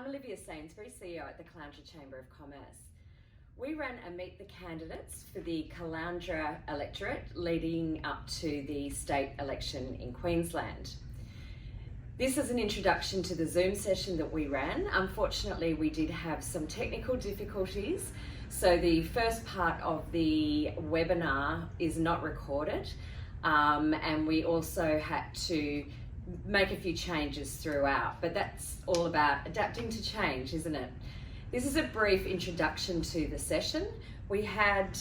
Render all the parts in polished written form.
I'm Olivia Sainsbury, CEO at the Caloundra Chamber of Commerce. We ran a Meet the Candidates for the Caloundra electorate leading up to the state election in Queensland. This is an introduction to the Zoom session that we ran. Unfortunately, we did have some technical difficulties, so the first part of the webinar is not recorded, and we also had to make a few changes throughout, but that's all about adapting to change, isn't it? This is a brief introduction to the session. We had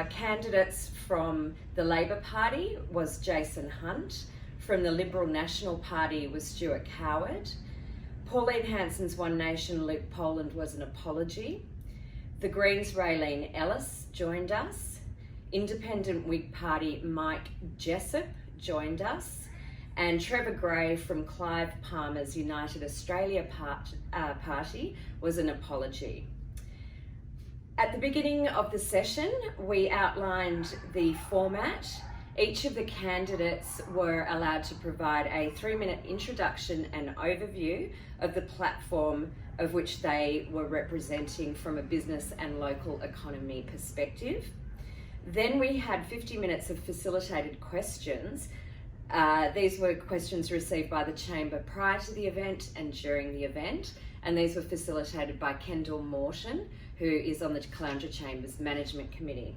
candidates from the Labor Party was Jason Hunt, from the Liberal National Party was Stuart Coward, Pauline Hanson's One Nation Luke Poland was an apology, the Greens Raylene Ellis joined us, Independent Whig Party Mike Jessup joined us, and Trevor Gray from Clive Palmer's United Australia Party was an apology. At the beginning of the session, we outlined the format. Each of the candidates were allowed to provide a 3-minute introduction and overview of the platform of which they were representing from a business and local economy perspective. Then we had 50 minutes of facilitated questions. These were questions received by the Chamber prior to the event and during the event, and these were facilitated by Kendall Morton, who is on the Caloundra Chamber's Management Committee.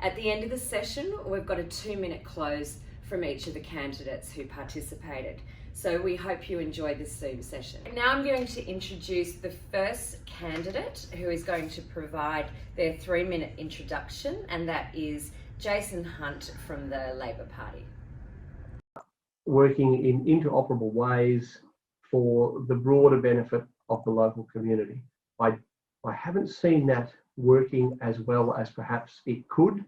At the end of the session, we've got a 2-minute close from each of the candidates who participated. So we hope you enjoyed this Zoom session. Now I'm going to introduce the first candidate who is going to provide their 3-minute introduction, and that is Jason Hunt from the Labor Party. Working in interoperable ways for the broader benefit of the local community. I haven't seen that working as well as perhaps it could,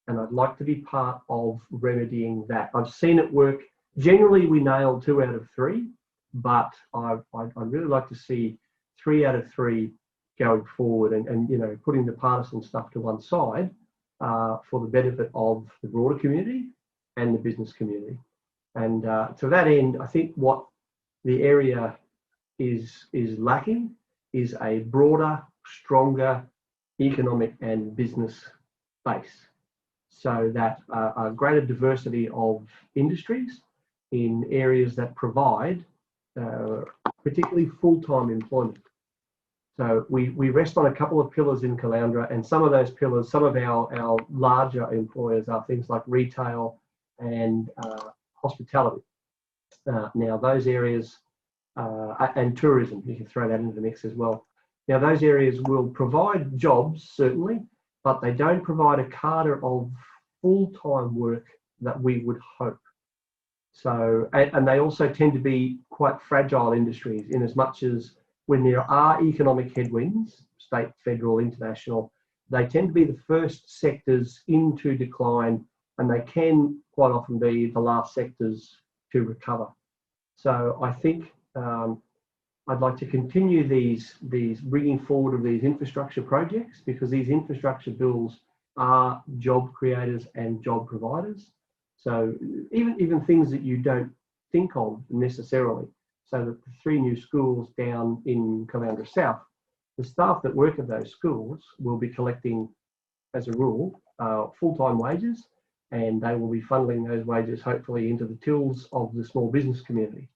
and I'd like to be part of remedying that. I've seen it work. Generally, we nail 2 out of 3, but I'd really like to see 3 out of 3 going forward, and you know, putting the partisan stuff to one side for the benefit of the broader community and the business community. And to that end, I think what the area is lacking is a broader, stronger economic and business base, so that a greater diversity of industries in areas that provide particularly full-time employment. So we rest on a couple of pillars in Caloundra, and some of those pillars, some of our larger employers are things like retail and hospitality. Now those areas, and tourism, you can throw that into the mix as well. Now those areas will provide jobs, certainly, but they don't provide a cadre of full-time work that we would hope. So, and they also tend to be quite fragile industries, in as much as when there are economic headwinds, state, federal, international, they tend to be the first sectors into decline, and they can quite often be the last sectors to recover. So I think I'd like to continue these bringing forward of these infrastructure projects, because these infrastructure bills are job creators and job providers. So even things that you don't think of necessarily. So that the 3 new schools down in Caloundra South, the staff that work at those schools will be collecting, as a rule, full-time wages, and they will be funneling those wages hopefully into the tills of the small business community.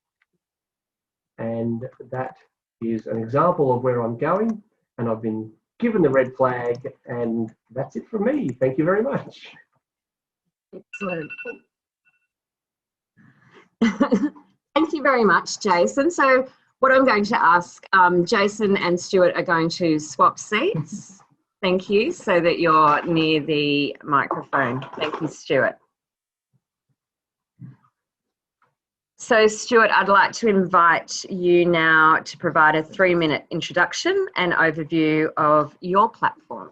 And that is an example of where I'm going, and I've been given the red flag, and that's it from me. Thank you very much. Excellent. Thank you very much, Jason. So what I'm going to ask, Jason and Stuart are going to swap seats. Thank you, so that you're near the microphone. Thank you, Stuart. So Stuart, I'd like to invite you now to provide a 3-minute introduction and overview of your platform.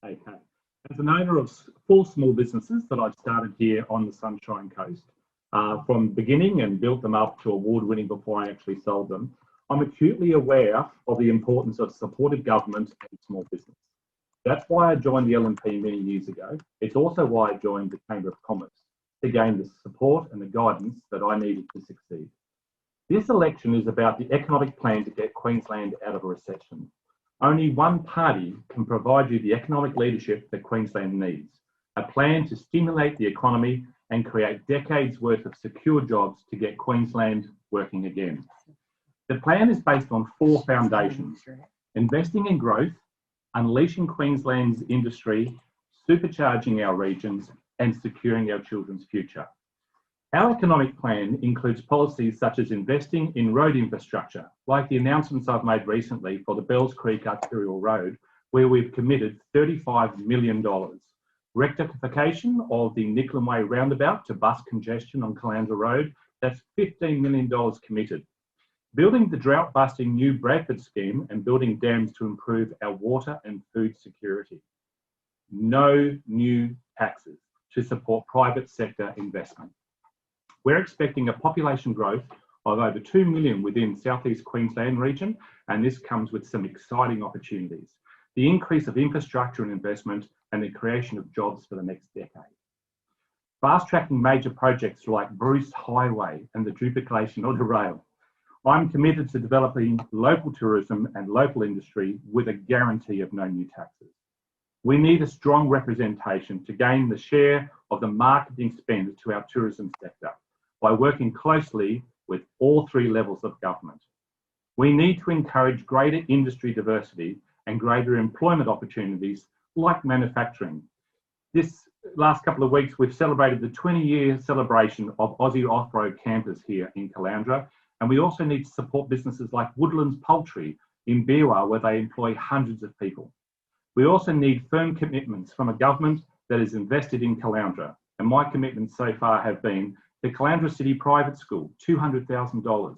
Okay. As an owner of 4 small businesses that I've started here on the Sunshine Coast, from the beginning and built them up to award-winning before I actually sold them, I'm acutely aware of the importance of supportive government and small business. That's why I joined the LNP many years ago. It's also why I joined the Chamber of Commerce, to gain the support and the guidance that I needed to succeed. This election is about the economic plan to get Queensland out of a recession. Only one party can provide you the economic leadership that Queensland needs, a plan to stimulate the economy and create decades worth of secure jobs to get Queensland working again. The plan is based on 4 foundations: investing in growth, unleashing Queensland's industry, supercharging our regions, and securing our children's future. Our economic plan includes policies such as investing in road infrastructure, like the announcements I've made recently for the Bells Creek Arterial Road, where we've committed $35 million. Rectification of the Nicklin Way roundabout to bus congestion on Caloundra Road, that's $15 million committed. Building the drought-busting new Bradford scheme and building dams to improve our water and food security. No new taxes to support private sector investment. We're expecting a population growth of over 2 million within South East Queensland region, and this comes with some exciting opportunities. The increase of infrastructure and investment and the creation of jobs for the next decade. Fast-tracking major projects like Bruce Highway and the duplication of the rail. I'm committed to developing local tourism and local industry with a guarantee of no new taxes. We need a strong representation to gain the share of the marketing spend to our tourism sector by working closely with all 3 levels of government. We need to encourage greater industry diversity and greater employment opportunities like manufacturing. This last couple of weeks, we've celebrated the 20-year celebration of Aussie Off-Road Campers here in Caloundra, and we also need to support businesses like Woodlands Poultry in Biwa, where they employ hundreds of people. We also need firm commitments from a government that is invested in Caloundra, and my commitments so far have been the Caloundra City Private School, $200,000,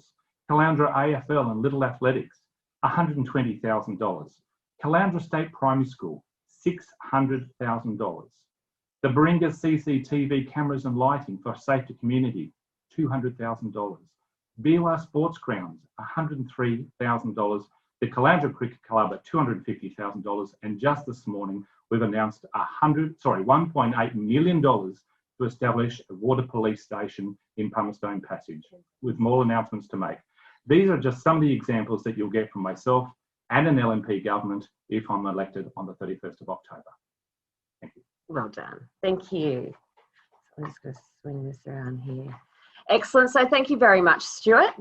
Caloundra AFL and Little Athletics, $120,000, Caloundra State Primary School, $600,000, the Baringa CCTV cameras and lighting for a safer community, $200,000, Biwa Sports Grounds, $103,000, the Caloundra Cricket Club at $250,000, and just this morning we've announced $1.8 million to establish a water police station in Pumicestone Passage, with more announcements to make. These are just some of the examples that you'll get from myself and an LNP government if I'm elected on the 31st of October. Thank you. Well done. Thank you. I'm just going to swing this around here. Excellent. So thank you very much, Stuart.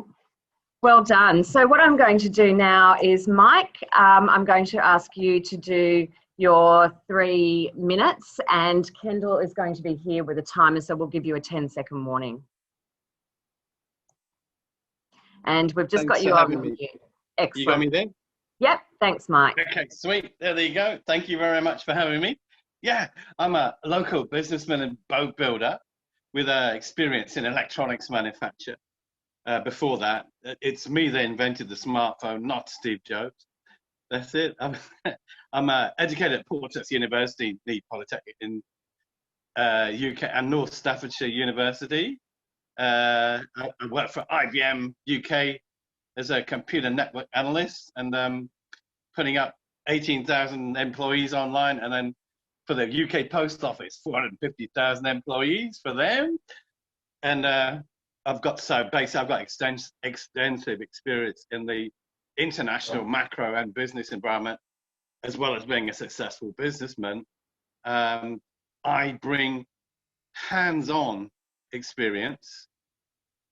Well done. So what I'm going to do now is, Mike, I'm going to ask you to do your 3 minutes, and Kendall is going to be here with a timer, so we'll give you a 10-second warning. And we've just got you on mute. Excellent. You got me there? Yep. Thanks, Mike. Okay, sweet. There you go. Thank you very much for having me. Yeah, I'm a local businessman and boat builder with experience in electronics manufacture. Before that, it's me that invented the smartphone, not Steve Jobs. That's it. I'm educated at Portsmouth University, the Polytechnic in UK, and North Staffordshire University. I work for IBM UK as a computer network analyst, and putting up 18,000 employees online, and then for the UK Post Office, 450,000 employees for them. And I've got extensive experience in the international macro and business environment, as well as being a successful businessman. I bring hands-on experience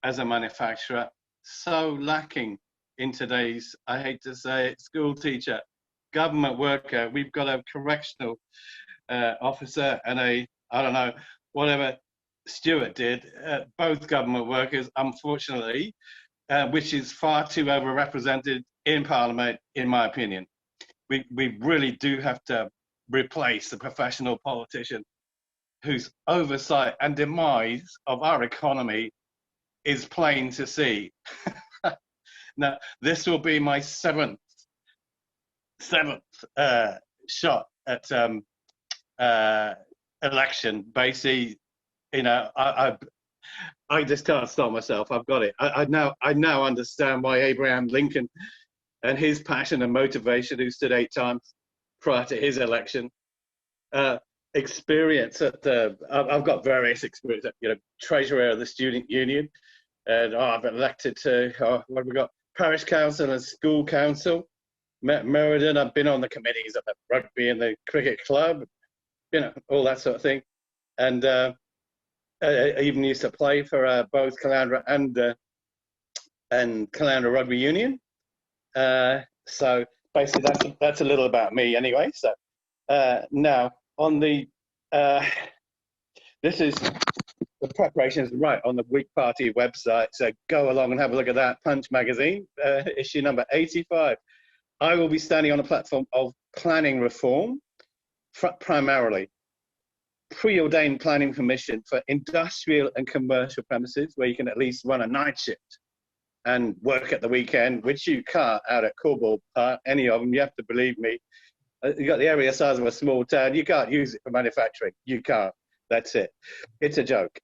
as a manufacturer, so lacking in today's, I hate to say it, school teacher, government worker. We've got a correctional officer and I don't know, whatever Stuart did, both government workers, unfortunately, which is far too overrepresented in Parliament, in my opinion. We really do have to replace the professional politician whose oversight and demise of our economy is plain to see. Now, this will be my seventh shot at election. Basically, you know, I just can't stop myself. I've got it. I now understand why Abraham Lincoln and his passion and motivation, who stood 8 times prior to his election, experience at I've got various experience at, you know, treasurer of the student union, And I've elected to, what have we got? Parish council and school council. Meriden, I've been on the committees of the rugby and the cricket club, all that sort of thing. And I even used to play for both Caloundra and Caloundra Rugby Union. So basically that's a little about me anyway. So now on the, this is the preparations right on the Whig Party website. So go along and have a look at that. Punch magazine, issue number 85. I will be standing on a platform of planning reform, primarily preordained planning permission for industrial and commercial premises where you can at least run a night shift and work at the weekend, which you can't out at Cornwall Park, any of them. You have to believe me. You got the area size of a small town. You can't use it for manufacturing. You can't. That's it. It's a joke.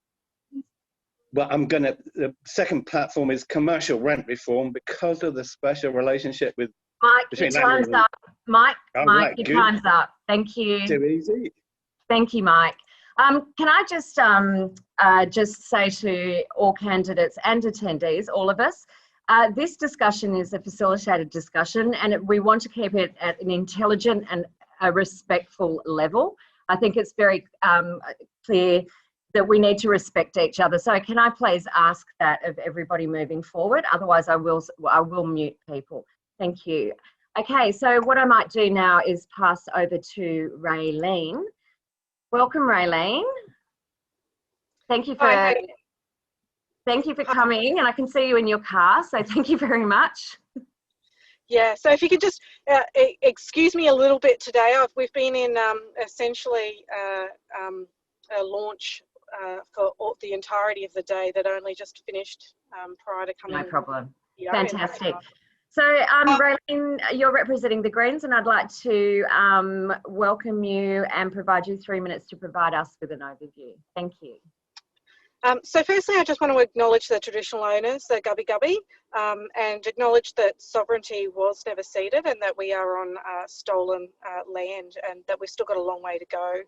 Well, the second platform is commercial rent reform because of the special relationship with Mike, your time's up. Mike, right, your good. time's up. Thank you. Too easy. Thank you, Mike. Can I just say to all candidates and attendees, all of us, this discussion is a facilitated discussion, and we want to keep it at an intelligent and a respectful level. I think it's very clear that we need to respect each other. So can I please ask that of everybody moving forward? Otherwise, I will mute people. Thank you. Okay, so what I might do now is pass over to Raylene. Welcome, Raylene. Thank you for coming, and I can see you in your car, so thank you very much. Yeah, so if you could just excuse me a little bit today. We've been in essentially a launch for the entirety of the day that only just finished prior to coming. No problem. Fantastic. So, Raylene, you're representing the Greens, and I'd like to welcome you and provide you 3 minutes to provide us with an overview. Thank you. So firstly, I just want to acknowledge the traditional owners, the Gubbi Gubbi, and acknowledge that sovereignty was never ceded and that we are on stolen land and that we've still got a long way to go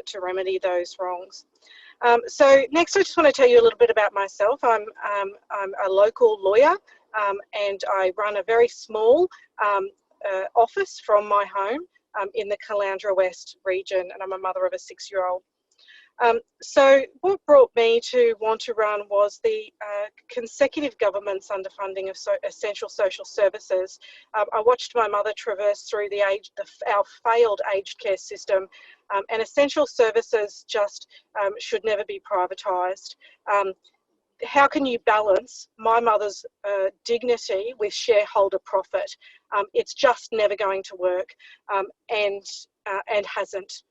to remedy those wrongs. So next, I just want to tell you a little bit about myself. I'm a local lawyer and I run a very small office from my home in the Caloundra West region, and I'm a mother of a 6-year-old. So what brought me to want to run was the consecutive government's underfunding of essential social services. I watched my mother traverse through our failed aged care system, and essential services just should never be privatised. How can you balance my mother's dignity with shareholder profit? It's just never going to work, and hasn't.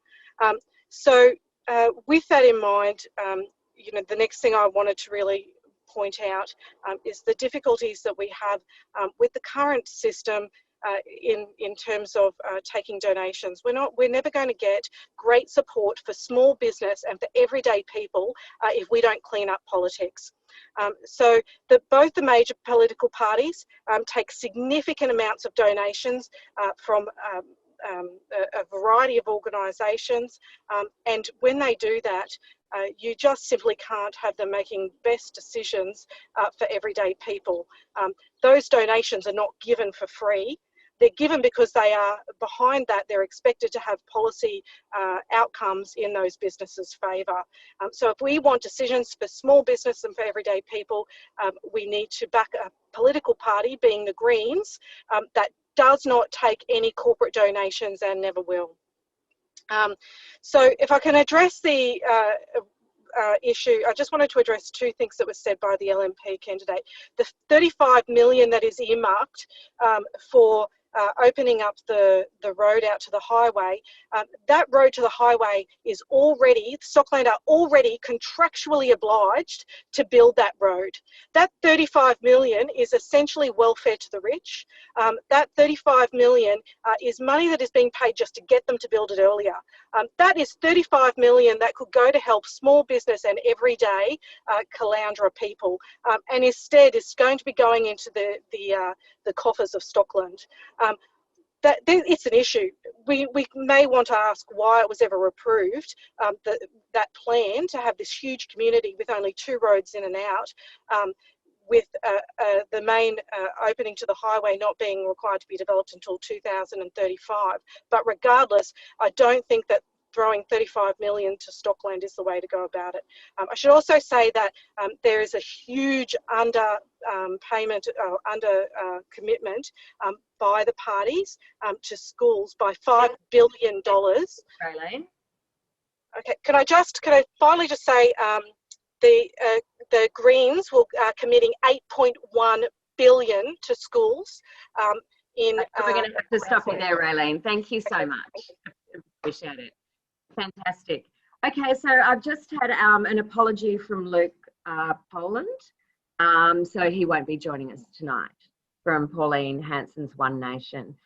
With that in mind, the next thing I wanted to really point out is the difficulties that we have with the current system in terms of taking donations. We're never going to get great support for small business and for everyday people if we don't clean up politics. Both the major political parties take significant amounts of donations from a variety of organisations, and when they do that, you just simply can't have them making best decisions for everyday people. Those donations are not given for free. They're given because they are behind that. They're expected to have policy outcomes in those businesses' favour. So if we want decisions for small business and for everyday people, we need to back a political party, being the Greens, that does not take any corporate donations and never will. So if I can address the issue, I just wanted to address two things that were said by the LNP candidate. The 35 million that is earmarked for opening up the road out to the highway, that road to the highway is already, Stockland are already contractually obliged to build that road. That 35 million is essentially welfare to the rich. That 35 million is money that is being paid just to get them to build it earlier. That is 35 million that could go to help small business and everyday Caloundra people, and instead is going to be going into the coffers of Stockland. it's an issue. We may want to ask why it was ever approved, that plan to have this huge community with only 2 roads in and out, with the main opening to the highway not being required to be developed until 2035. But regardless, I don't think that throwing 35 million to Stockland is the way to go about it. I should also say that there is a huge payment, commitment by the parties to schools by $5 billion. Raylene? Okay, can I finally just say the Greens are committing 8.1 billion to schools in. We're going to have to stop you there, Raylene. Thank you so much. Appreciate it. Fantastic. Okay, so I've just had an apology from Luke Poland. So he won't be joining us tonight, from Pauline Hanson's One Nation.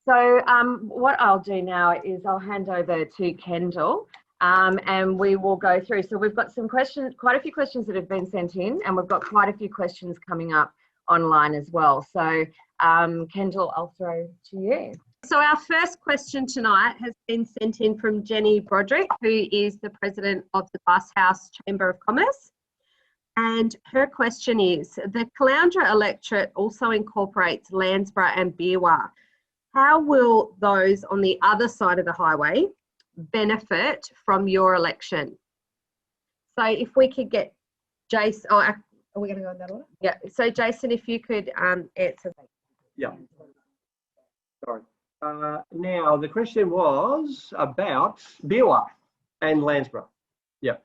So what I'll do now is I'll hand over to Kendall, and we will go through. So we've got some questions, quite a few questions that have been sent in, and we've got quite a few questions coming up online as well. So Kendall, I'll throw to you. So our first question tonight has been sent in from Jenny Broderick, who is the president of the Glasshouse Chamber of Commerce. And her question is, the Caloundra electorate also incorporates Landsborough and Beerwah. How will those on the other side of the highway benefit from your election? So if we could get Jason, are we going to go in that order? Yeah, so Jason, if you could answer that. Yeah. Sorry. Now, the question was about Beerwah and Landsborough. Yeah.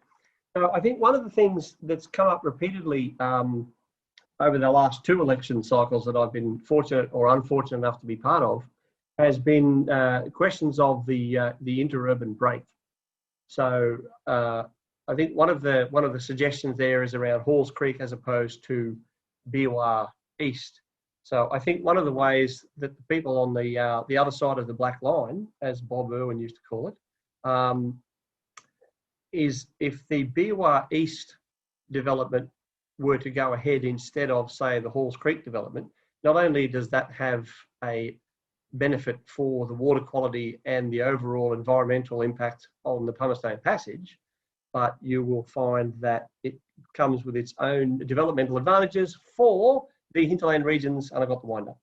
So I think one of the things that's come up repeatedly over the last 2 election cycles that I've been fortunate or unfortunate enough to be part of has been questions of the interurban break. So I think one of the suggestions there is around Halls Creek as opposed to Beerwah East. So I think one of the ways that the people on the other side of the black line, as Bob Irwin used to call it, is if the Beerwah East development were to go ahead instead of, say, the Halls Creek development, not only does that have a benefit for the water quality and the overall environmental impact on the Pumicestone Passage, but you will find that it comes with its own developmental advantages for the hinterland regions, and I got the wind up.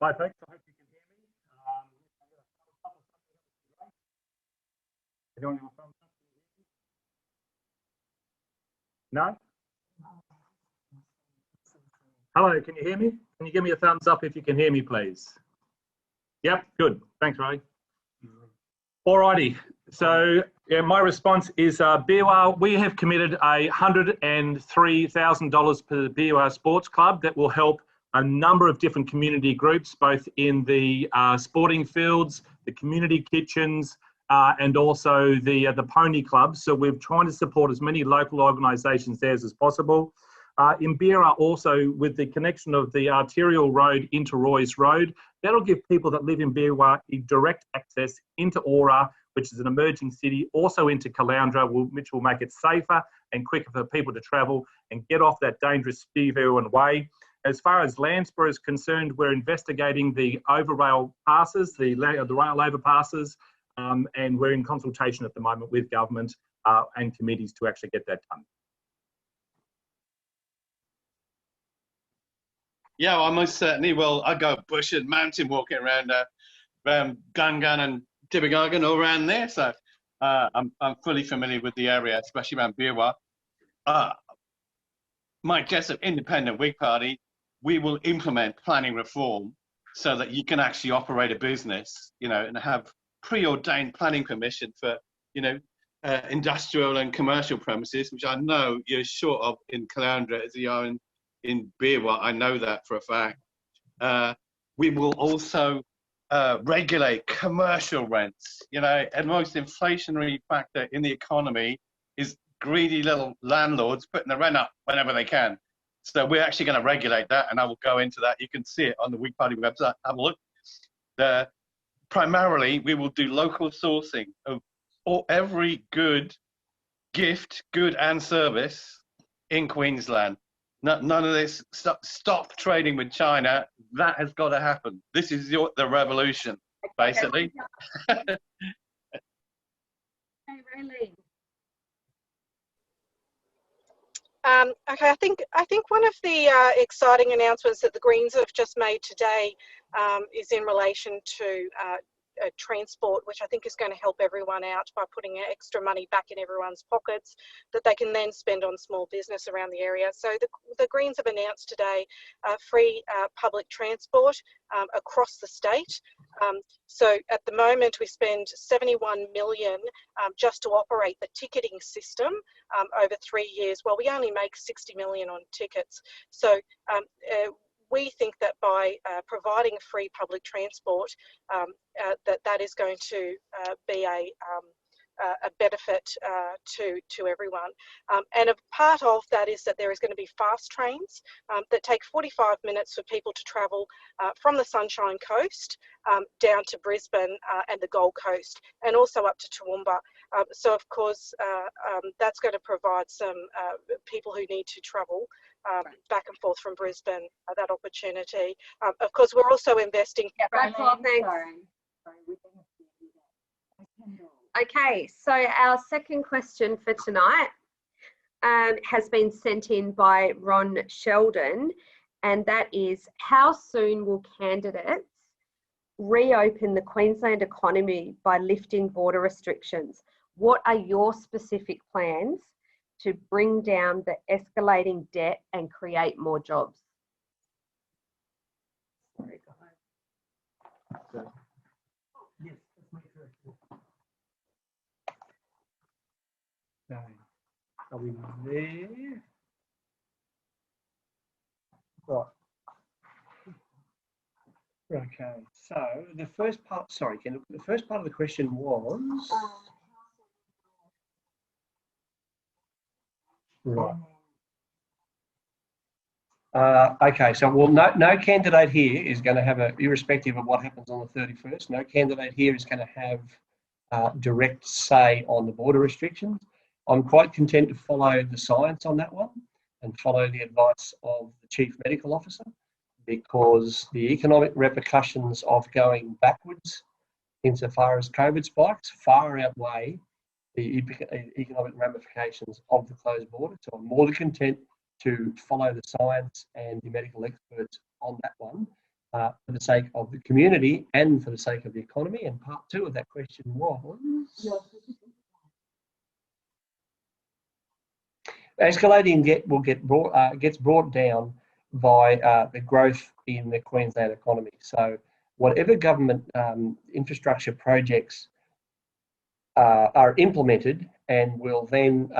Hi, folks. I hope you can hear me. Anyone have a thumbs up? No? Hello, can you hear me? Can you give me a thumbs up if you can hear me, please? Yep, good. Thanks, Ray. Alrighty. So yeah, my response is Beerwah. We have committed $103,000 per Beerwah Sports Club that will help a number of different community groups, both in the sporting fields, the community kitchens, and also the pony clubs. So we're trying to support as many local organisations there as possible. In Beerwah also, with the connection of the arterial road into Roy's Road, that'll give people that live in Beerwah direct access into Aura, which is an emerging city, also into Caloundra, which will make it safer and quicker for people to travel and get off that dangerous Spearville Way. As far as Landsborough is concerned, we're investigating the overrail passes, the rail overpasses, and we're in consultation at the moment with government and committees to actually get that done. Yeah, I most certainly will. I go bush and mountain walking around Gungan and Tibbigargan, all around there. So I'm fully familiar with the area, especially around Beerwah. Mike Jessup, Independent Whig Party, we will implement planning reform so that you can actually operate a business, you know, and have preordained planning permission for, you know, industrial and commercial premises, which I know you're short of in Caloundra as you are in Beerwah. I know that for a fact. We will also regulate commercial rents. You know, and the most inflationary factor in the economy is greedy little landlords putting the rent up whenever they can. So we're actually going to regulate that, and I will go into that. You can see it on the Whig Party website. Have a look. Primarily, we will do local sourcing of every good gift, good and service in Queensland. None of this. Stop trading with China. That has got to happen. This is the revolution, basically. Really? Okay, I think one of the exciting announcements that the Greens have just made today is in relation to transport, which I think is going to help everyone out by putting extra money back in everyone's pockets that they can then spend on small business around the area. So the Greens have announced today free public transport across the state. So at the moment we spend 71 million just to operate the ticketing system over 3 years. Well, we only make 60 million on tickets. So we think that by providing free public transport, that is going to be a benefit to everyone. And a part of that is that there is going to be fast trains that take 45 minutes for people to travel from the Sunshine Coast down to Brisbane and the Gold Coast, and also up to Toowoomba. So of course, that's going to provide some people who need to travel back and forth from Brisbane that opportunity. Of course, we're also investing. Yeah, that's all. Thanks. Okay, so our second question for tonight has been sent in by Ron Sheldon, and that is, how soon will candidates reopen the Queensland economy by lifting border restrictions? What are your specific plans to bring down the escalating debt and create more jobs? Yes, so, are we there? Right. Okay, so the first part, sorry, Ken, the first part of the question was... Right. Okay, so well, no candidate here is going to have irrespective of what happens on the 31st, no candidate here is going to have direct say on the border restrictions. I'm quite content to follow the science on that one and follow the advice of the Chief Medical Officer, because the economic repercussions of going backwards insofar as COVID spikes far outweigh the economic ramifications of the closed border. So I'm more than content to follow the science and the medical experts on that one for the sake of the community and for the sake of the economy. And part two of that question was... Escalating debt will gets brought down by the growth in the Queensland economy. So whatever government infrastructure projects are implemented and will then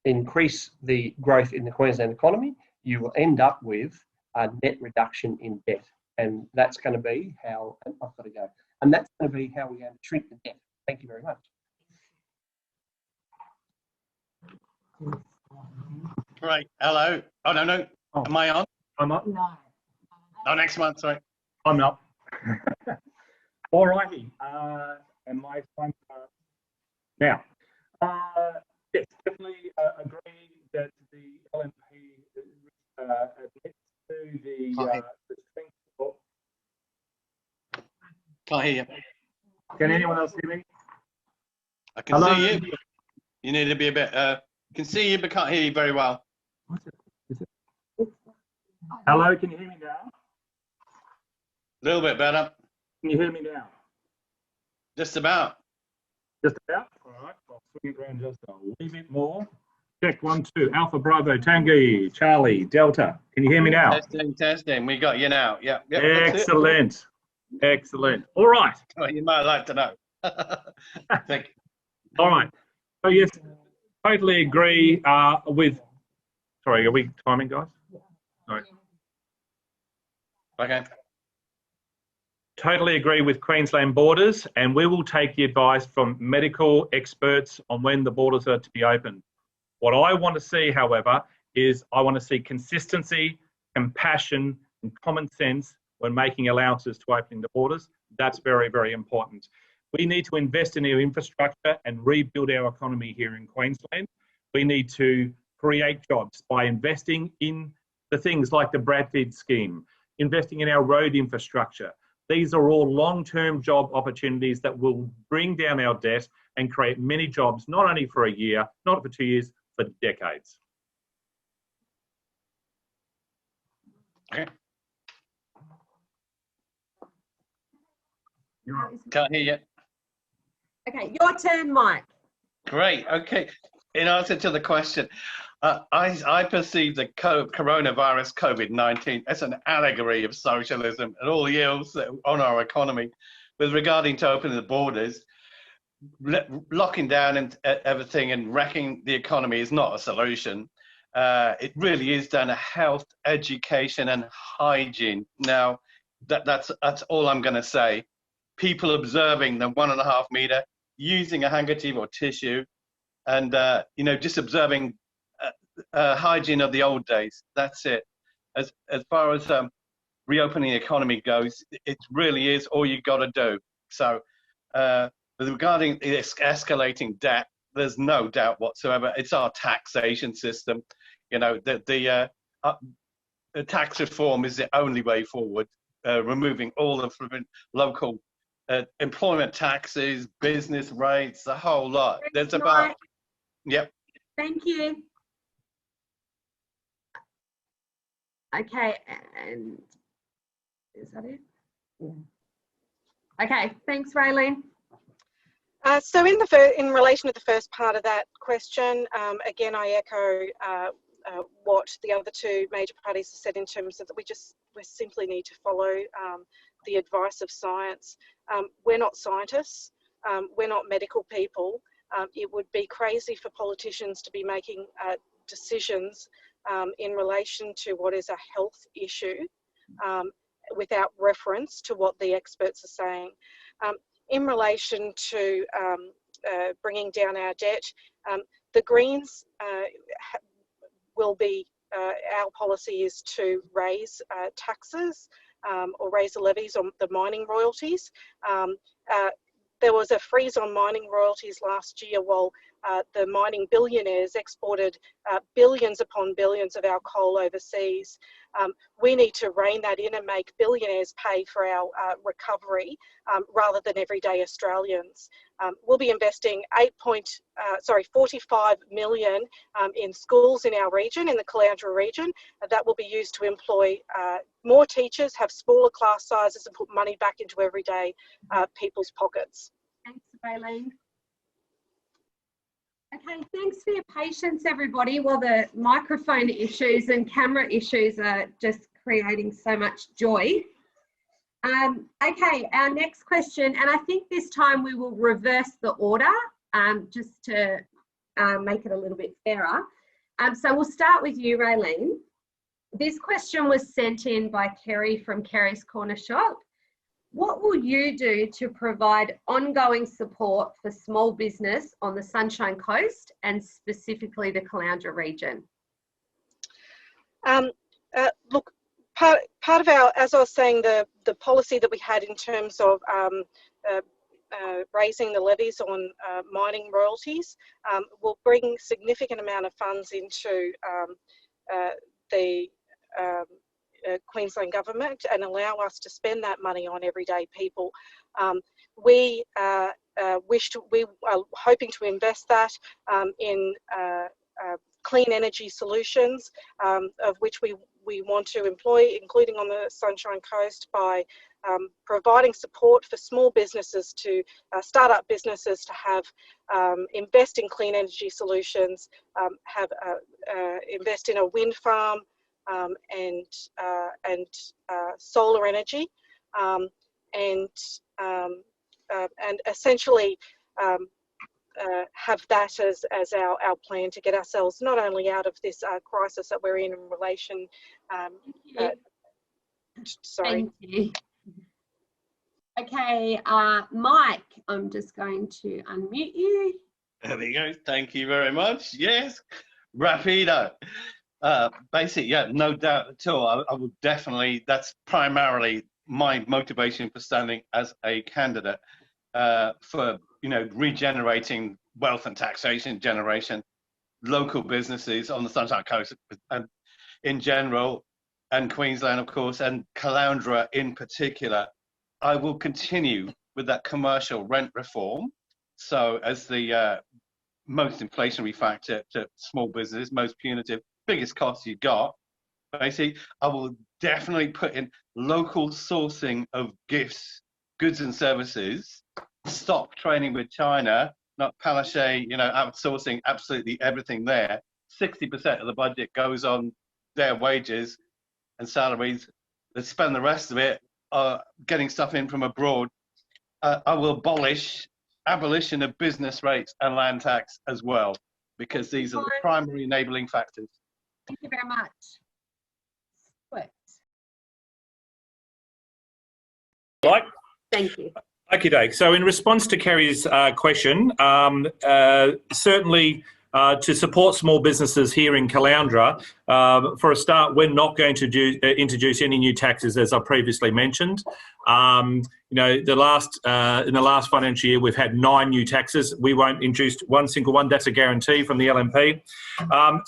increase the growth in the Queensland economy, you will end up with a net reduction in debt. And that's going to be how, I've got to go, and that's going to be how we're going to shrink the debt. Thank you very much. Right. Hello. Oh, no. Oh. Am I on? I'm up. No. Oh, next month, sorry. I'm up. All righty. Am I time now? Yes, definitely agree that the LNP admits to the strength of... Can't hear you. Can anyone else hear me? I can Hello? see you. You need to be a bit... can see you, but can't hear you very well. Hello, can you hear me now? A little bit better. Can you hear me now? Just about. Just about? All right, I'll swing it around just a wee bit more. Check 1, 2, Alpha, Bravo, Tango, Charlie, Delta. Can you hear me now? Testing. We got you now. Yeah. Excellent. Excellent. All right. Well, you might like to know. Thank you. All right. So yes, totally agree with... Sorry, are we timing, guys? Sorry. Okay. Totally agree with Queensland borders, and we will take the advice from medical experts on when the borders are to be opened. What I want to see, however, is I want to see consistency, compassion, and common sense when making allowances to opening the borders. That's very, very important. We need to invest in our infrastructure and rebuild our economy here in Queensland. We need to create jobs by investing in the things like the Bradford scheme, investing in our road infrastructure. These are all long-term job opportunities that will bring down our debt and create many jobs, not only for a year, not for 2 years, for decades. Okay. Can't hear you. Okay, your turn, Mike. Great. Okay. In answer to the question, I perceive the coronavirus COVID-19 as an allegory of socialism and all the ills on our economy. With regarding to opening the borders, locking down and everything and wrecking the economy is not a solution. It really is down to health, education, and hygiene. Now, that's all I'm going to say. People observing the 1.5 meter, using a handkerchief or tissue, and just observing hygiene of the old days. That's it. As far as reopening the economy goes, it really is all you got to do. So regarding this escalating debt, there's no doubt whatsoever. It's our taxation system. The tax reform is the only way forward. Removing all the local employment taxes, business rates, the whole lot. There's about, yep. Thank you. Okay, and is that it? Yeah. Okay, thanks, Raylene. So in relation to the first part of that question, again, I echo what the other two major parties have said in terms of that we simply need to follow the advice of science. We're not scientists. We're not medical people. It would be crazy for politicians to be making decisions in relation to what is a health issue without reference to what the experts are saying. In relation to bringing down our debt, the Greens will be, our policy is to raise taxes or raise the levies on the mining royalties. There was a freeze on mining royalties last year while the mining billionaires exported billions upon billions of our coal overseas. We need to rein that in and make billionaires pay for our recovery rather than everyday Australians. We'll be investing 45 million in schools in our region, in the Caloundra region. That will be used to employ more teachers, have smaller class sizes, and put money back into everyday people's pockets. Thanks, Raylene. Okay, thanks for your patience, everybody. While the microphone issues and camera issues are just creating so much joy. Okay, our next question, and I think this time we will reverse the order just to make it a little bit fairer. So we'll start with you, Raylene. This question was sent in by Kerry from Kerry's Corner Shop. What will you do to provide ongoing support for small business on the Sunshine Coast and specifically the Caloundra region? Look, part of our, as I was saying, the policy that we had in terms of raising the levies on mining royalties will bring significant amount of funds into the Queensland government and allow us to spend that money on everyday people. We are hoping to invest that in clean energy solutions, of which we want to employ, including on the Sunshine Coast, by providing support for small businesses to start-up businesses to have invest in clean energy solutions, invest in a wind farm, and solar energy, and essentially have that as our plan to get ourselves not only out of this crisis that we're in relation. Sorry. Thank you. Okay, Mike, I'm just going to unmute you. There we go. Thank you very much. Yes, rapido. Basically, yeah, no doubt at all. I would definitely, that's primarily my motivation for standing as a candidate for, regenerating wealth and taxation generation. local businesses on the Sunshine Coast and in general, and Queensland, of course, and Caloundra in particular, I will continue with that commercial rent reform. So as the most inflationary factor to small business, most punitive, biggest cost you got, basically, I will definitely put in local sourcing of gifts, goods and services, stop trading with China, not Palaszczuk, outsourcing absolutely everything there. 60% of the budget goes on their wages and salaries. Let's spend the rest of it getting stuff in from abroad. I will abolition of business rates and land tax as well, because these are the primary enabling factors. Thank you very much. Like, Thank you. okay, Dave. So in response to Kerry's question, certainly to support small businesses here in Caloundra, for a start, we're not going to introduce any new taxes, as I previously mentioned. In the last financial year, we've had 9 new taxes. We won't introduce one single one. That's a guarantee from the LNP.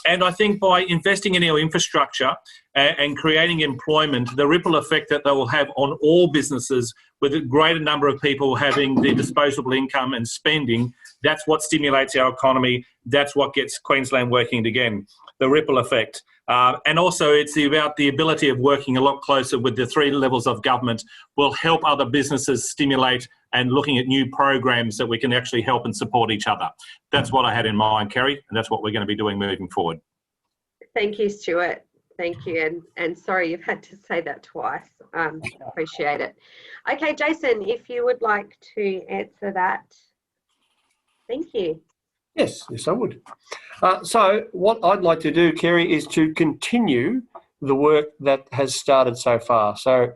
And I think by investing in our infrastructure and creating employment, the ripple effect that they will have on all businesses, with a greater number of people having the disposable income and spending, that's what stimulates our economy. That's what gets Queensland working again, the ripple effect. And also it's about the ability of working a lot closer with the 3 levels of government will help other businesses stimulate, and looking at new programs that we can actually help and support each other. That's what I had in mind, Kerry, and that's what we're going to be doing moving forward. Thank you, Stuart. Thank you. And sorry you've had to say that twice. Appreciate it. Okay, Jason, if you would like to answer that. Thank you. Yes, I would. So what I'd like to do, Kerry, is to continue the work that has started so far. So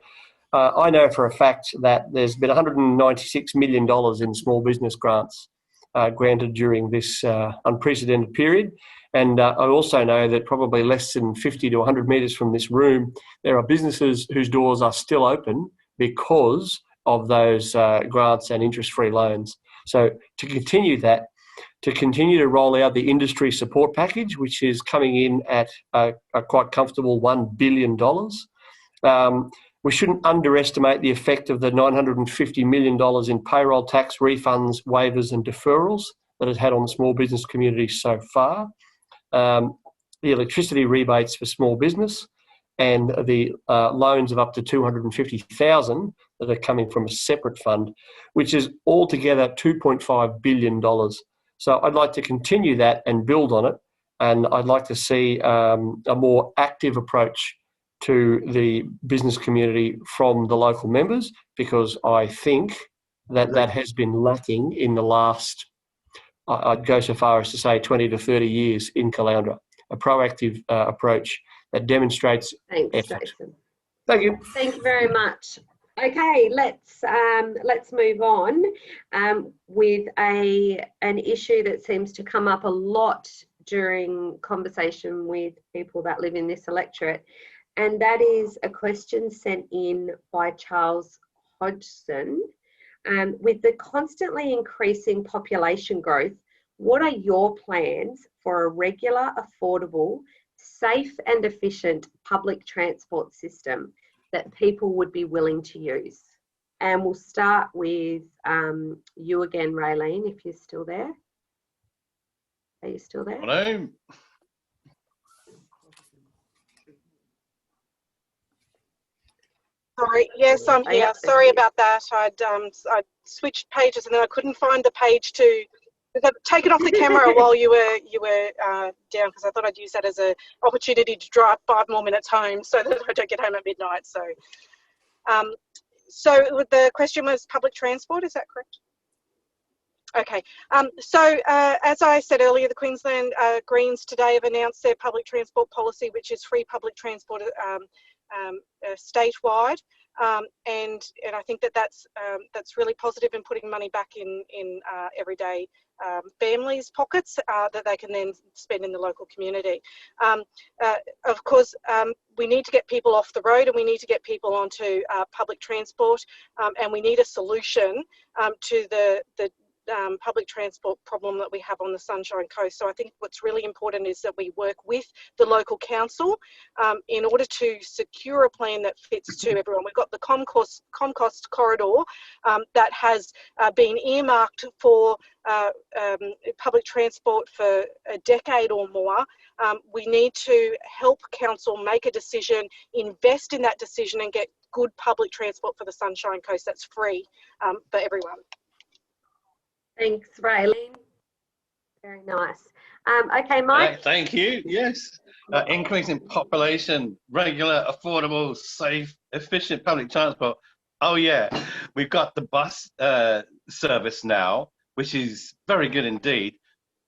I know for a fact that there's been $196 million in small business grants granted during this unprecedented period. And I also know that probably less than 50 to 100 metres from this room, there are businesses whose doors are still open because of those grants and interest-free loans. So to continue that, to continue to roll out the industry support package, which is coming in at a quite comfortable $1 billion. We shouldn't underestimate the effect of the $950 million in payroll tax refunds, waivers and deferrals that it's had on the small business community so far. The electricity rebates for small business and the loans of up to $250,000 that are coming from a separate fund, which is altogether $2.5 billion. So I'd like to continue that and build on it. And I'd like to see a more active approach to the business community from the local members, because I think that that has been lacking in the last, I'd go so far as to say 20 to 30 years in Caloundra, a proactive approach that demonstrates Thanks, effort. Jason. Thank you. Thank you very much. Okay, let's move on with an issue that seems to come up a lot during conversation with people that live in this electorate, and that is a question sent in by Charles Hodgson. With the constantly increasing population growth, what are your plans for a regular, affordable, safe and efficient public transport system that people would be willing to use? And we'll start with you again, Raylene, if you're still there. Are you still there? Hello. Sorry, yes, I'm here. Sorry about that. I'd switched pages and then I couldn't find the page to. I've taken off the camera while you were down, because I thought I'd use that as an opportunity to drive 5 more minutes home so that I don't get home at midnight. So, so the question was public transport. Is that correct? Okay. As I said earlier, the Queensland Greens today have announced their public transport policy, which is free public transport statewide, and I think that's really positive in putting money back in everyday families' pockets that they can then spend in the local community. Of course, we need to get people off the road and we need to get people onto public transport, and we need a solution to the public transport problem that we have on the Sunshine Coast. So I think what's really important is that we work with the local council in order to secure a plan that fits to everyone. We've got the Comcost corridor that has been earmarked for public transport for a decade or more. We need to help council make a decision, invest in that decision and get good public transport for the Sunshine Coast that's free for everyone. Thanks, Raylene. Very nice. Okay, Mike. Thank you. Yes. Increase in population, regular, affordable, safe, efficient public transport. Oh, yeah. We've got the bus service now, which is very good indeed.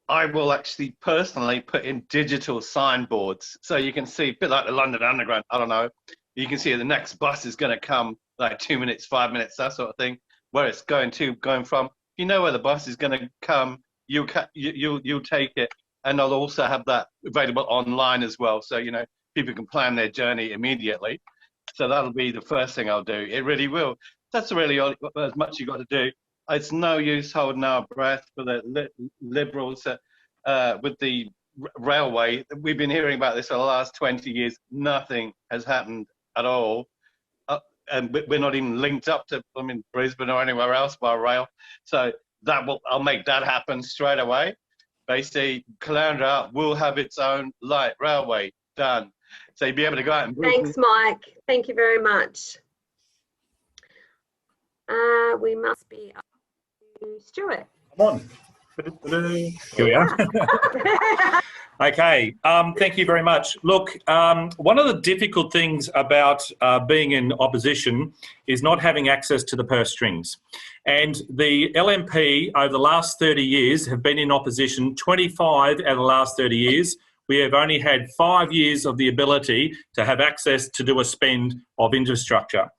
I will actually personally put in digital signboards so you can see, a bit like the London Underground, I don't know, you can see the next bus is going to come like 2 minutes, 5 minutes, that sort of thing, where it's going from. You know where the bus is going to come, you'll take it, and they'll also have that available online as well, so you know people can plan their journey immediately. So that'll be the first thing I'll do. It really will. That's really all, as much you got to do. It's no use holding our breath for the Liberals with the railway. We've been hearing about this for the last 20 years. Nothing has happened at all. And we're not even linked up to, I mean, Brisbane or anywhere else by rail. So I'll make that happen straight away. Basically, Caloundra will have its own light railway done. So you'll be able to go out and... Thanks, Mike. Thank you very much. We must be up to Stuart. Come on. Here we are. Okay, thank you very much. Look, one of the difficult things about being in opposition is not having access to the purse strings. And the LNP over the last 30 years have been in opposition 25 out of the last 30 years. We have only had 5 years of the ability to have access to do a spend of infrastructure.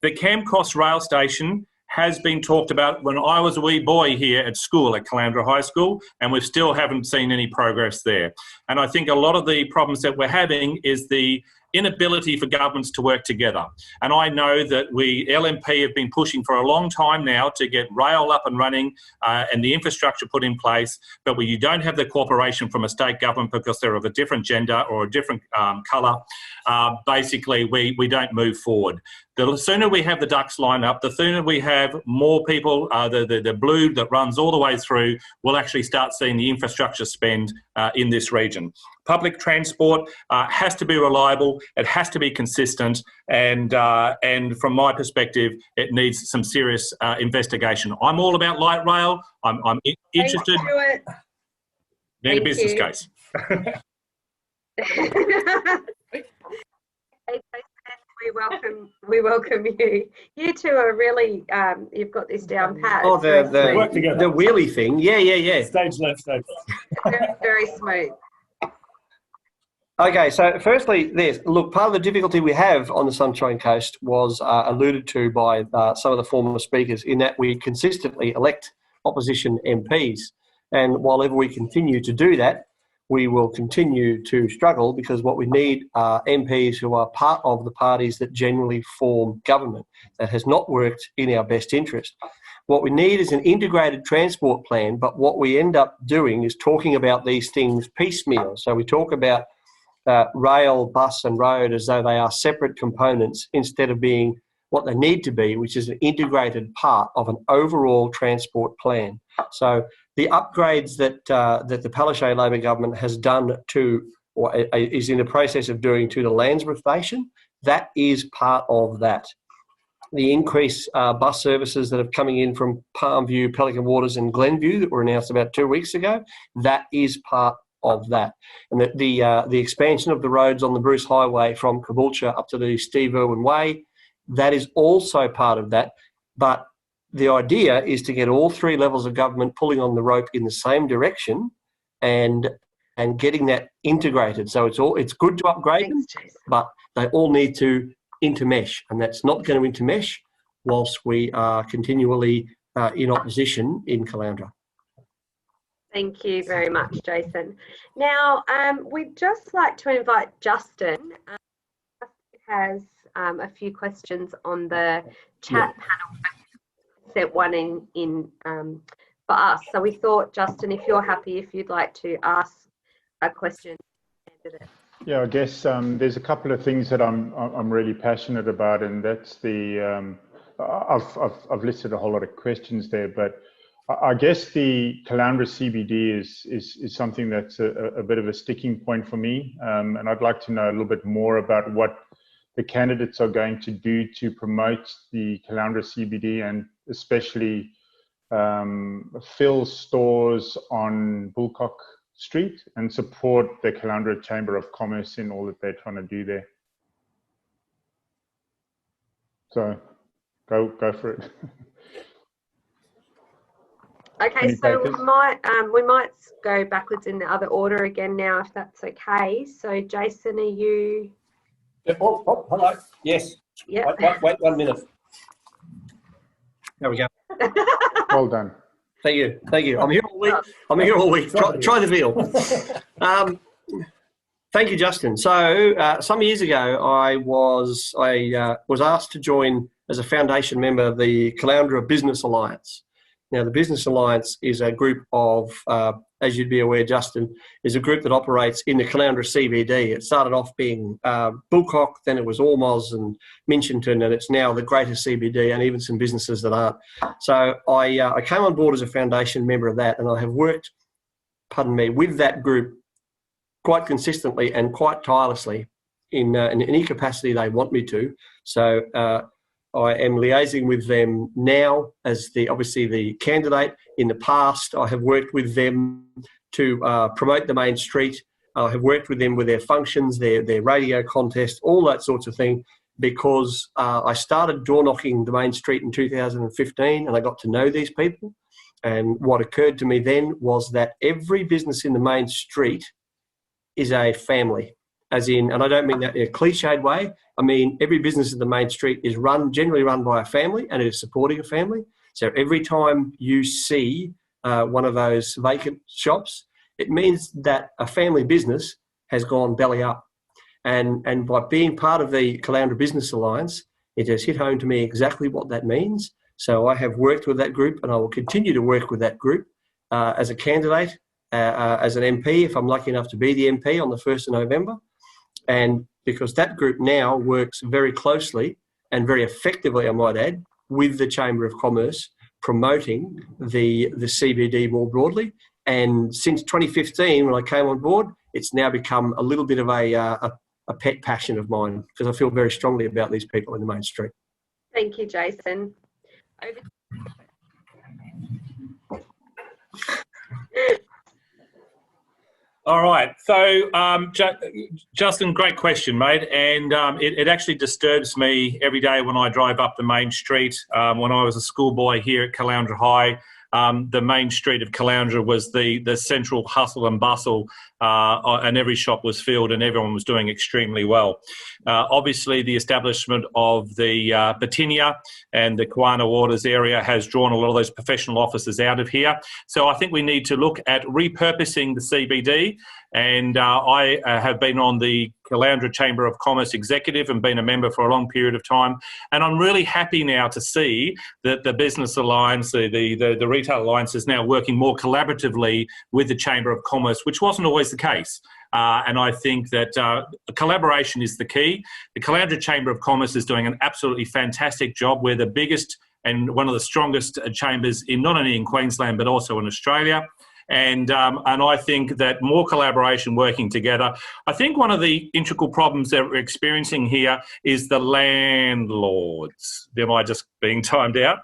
The Camcos rail station has been talked about when I was a wee boy here at school at Caloundra High School, and we still haven't seen any progress there. And I think a lot of the problems that we're having is the inability for governments to work together. And I know that we, LNP, have been pushing for a long time now to get rail up and running and the infrastructure put in place, but when you don't have the cooperation from a state government because they're of a different gender or a different colour, basically we don't move forward. The sooner we have the ducks lined up, the sooner we have more people, the blue that runs all the way through, we'll actually start seeing the infrastructure spend in this region. Public transport has to be reliable, it has to be consistent, and from my perspective, it needs some serious investigation. I'm all about light rail. I'm interested in a business case. We welcome you. You two are really, you've got this down pat. Oh, the wheelie thing. Yeah. Stage left, stage left. Very, very smooth. Okay, so firstly, look, part of the difficulty we have on the Sunshine Coast was alluded to by some of the former speakers in that we consistently elect opposition MPs. And while ever we continue to do that, we will continue to struggle because what we need are MPs who are part of the parties that generally form government. That has not worked in our best interest. What we need is an integrated transport plan, but what we end up doing is talking about these things piecemeal. So we talk about rail, bus and road as though they are separate components instead of being what they need to be, which is an integrated part of an overall transport plan. So the upgrades that the Palaszczuk Labor government has done to, or is in the process of doing to the Landsborough station, that is part of that. The increased bus services that are coming in from Palmview, Pelican Waters and Glenview that were announced about 2 weeks ago, that is part of that. And the expansion of the roads on the Bruce Highway from Caboolture up to the Steve Irwin Way, that is also part of that. But the idea is to get all three levels of government pulling on the rope in the same direction and getting that integrated. So it's good to upgrade them, but they all need to intermesh, and that's not going to intermesh whilst we are continually in opposition in Caloundra. Thank you very much, Jason. Now, we'd just like to invite Justin, who has a few questions on the chat panel. Set one in for us. So we thought, Justin, if you're happy, if you'd like to ask a question. Yeah, I guess there's a couple of things that I'm really passionate about, and that's the I've listed a whole lot of questions there, but I guess the Caloundra CBD is something that's a bit of a sticking point for me, and I'd like to know a little bit more about what the candidates are going to do to promote the Caloundra CBD, and especially fill stores on Bullcock Street and support the Caloundra Chamber of Commerce in all that they're trying to do there. So go for it. Okay, so we might go backwards in the other order again now, if that's okay. So Jason, are you? Oh, hello. Yes. Yeah. Wait 1 minute. There we go. Well done. Thank you. I'm here all week. Try the veal. Thank you, Justin. So some years ago, I was asked to join as a foundation member of the Caloundra Business Alliance. Now, the Business Alliance is a group of, as you'd be aware, Justin, is a group that operates in the Caloundra CBD. It started off being Bullcock, then it was Ormoz and Minchinton, and it's now the greater CBD, and even some businesses that aren't. So I came on board as a foundation member of that, and I have worked, with that group quite consistently and quite tirelessly in any capacity they want me to. So I am liaising with them now as obviously the candidate. In the past, I have worked with them to promote the main street. I have worked with them with their functions, their radio contest, all that sorts of thing, because I started door knocking the main street in 2015, and I got to know these people. And what occurred to me then was that every business in the main street is a family. As in, and I don't mean that in a cliched way, I mean every business in the main street is generally run by a family, and it is supporting a family. So every time you see one of those vacant shops, it means that a family business has gone belly up. And by being part of the Caloundra Business Alliance, it has hit home to me exactly what that means. So I have worked with that group, and I will continue to work with that group as a candidate, as an MP, if I'm lucky enough to be the MP on the 1st of November. And because that group now works very closely and very effectively, I might add, with the Chamber of Commerce, promoting the CBD more broadly. And since 2015, when I came on board, it's now become a little bit of a pet passion of mine, because I feel very strongly about these people in the main street. Thank you, Jason. Over All right. So, Justin, great question, mate. And it actually disturbs me every day when I drive up the main street. When I was a schoolboy here at Caloundra High, the main street of Caloundra was the central hustle and bustle, and every shop was filled and everyone was doing extremely well. Obviously, the establishment of the Batinia and the Kawana Waters area has drawn a lot of those professional offices out of here. So I think we need to look at repurposing the CBD. And I have been on the Caloundra Chamber of Commerce Executive and been a member for a long period of time. And I'm really happy now to see that the Business Alliance, the Retail Alliance, is now working more collaboratively with the Chamber of Commerce, which wasn't always the case. And I think that collaboration is the key. The Caloundra Chamber of Commerce is doing an absolutely fantastic job. We're the biggest and one of the strongest chambers not only in Queensland but also in Australia. And I think that more collaboration, working together. I think one of the integral problems that we're experiencing here is the landlords. Am I just being timed out?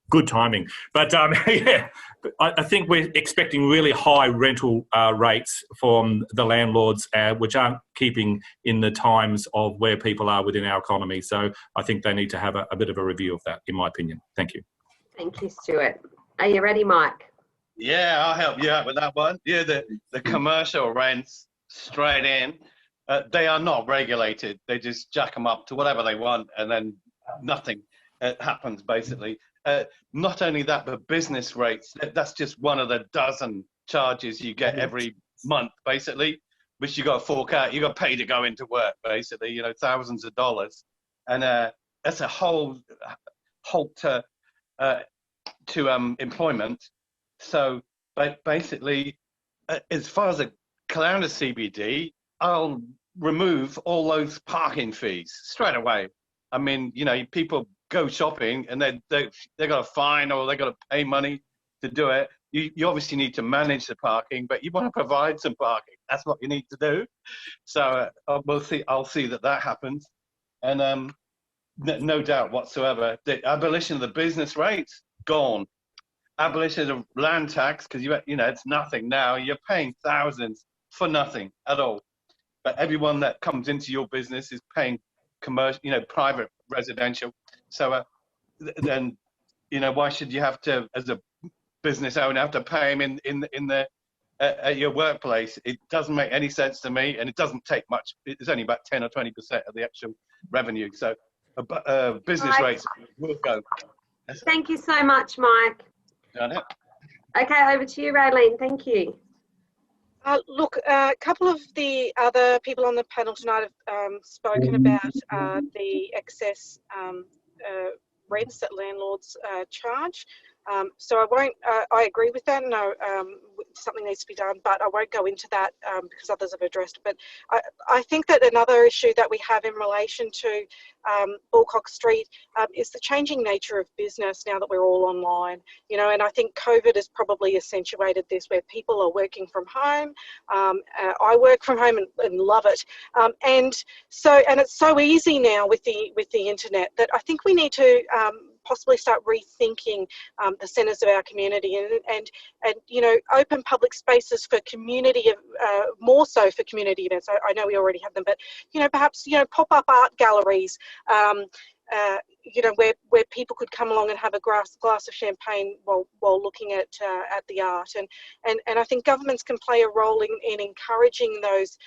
Good timing. But yeah, I think we're expecting really high rental rates from the landlords, which aren't keeping in the times of where people are within our economy. So I think they need to have a bit of a review of that, in my opinion. Thank you. Thank you, Stuart. Are you ready, Mike? Yeah, I'll help you out with that one. Yeah, the commercial rents straight in, they are not regulated. They just jack them up to whatever they want, and then nothing happens, basically. Not only that, but business rates, that's just one of the dozen charges you get every month, basically, which you got to fork out. You got to pay to go into work, basically, thousands of dollars. And that's a whole halt to employment. So, but basically, as far as the Caloundra CBD, I'll remove all those parking fees straight away. I mean, you know, people go shopping and they got to fine or they got to pay money to do it. You obviously need to manage the parking, but you want to provide some parking. That's what you need to do. So we'll see. I'll see that happens, and no doubt whatsoever, the abolition of the business rates gone. Abolition of land tax, because you know it's nothing now. You're paying thousands for nothing at all. But everyone that comes into your business is paying commercial, you know, private residential. So then, you know, why should you have to, as a business owner, have to pay them at your workplace? It doesn't make any sense to me, and it doesn't take much. It's only about 10 or 20% of the actual revenue. So business rates will go. Thank you so much, Mike. Done it. Okay, over to you, Raylene. Thank you. Look, a couple of the other people on the panel tonight have spoken about the excess rents that landlords charge. So I won't, I agree with that. No, something needs to be done, but I won't go into that because others have addressed it. But I think that another issue that we have in relation to Bullcock Street is the changing nature of business now that we're all online, you know, and I think COVID has probably accentuated this, where people are working from home. I work from home and love it. And it's so easy now with the internet that I think we need to possibly start rethinking the centres of our community and you know, open public spaces for community, more so for community events. I know we already have them, but you know, perhaps, you know, pop-up art galleries, you know, where people could come along and have a glass of champagne while looking at the art, and I think governments can play a role in encouraging those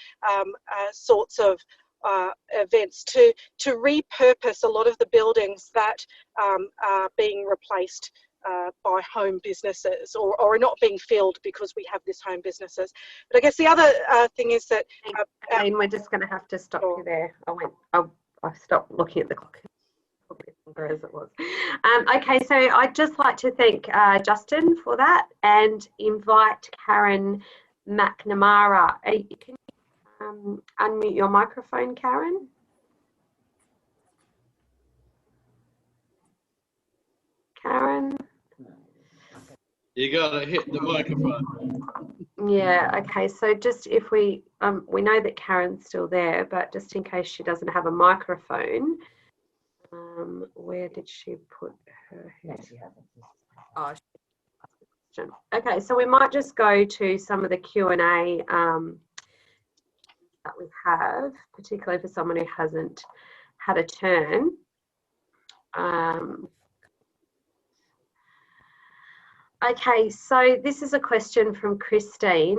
sorts of events to repurpose a lot of the buildings that are being replaced by home businesses or are not being filled because we have this home businesses. But I guess the other thing is that we're just going to have to stop you there. I stopped looking at the clock as it was. Okay, so I'd just like to thank Justin for that and invite Karen Mcnamara. Can you unmute your microphone, Karen? Karen? You gotta hit the microphone. Yeah, okay, so just if we know that Karen's still there, but just in case she doesn't have a microphone, where did she put her head? Oh, okay, so we might just go to some of the Q&A that we have, particularly for someone who hasn't had a turn. Okay, so this is a question from Christine.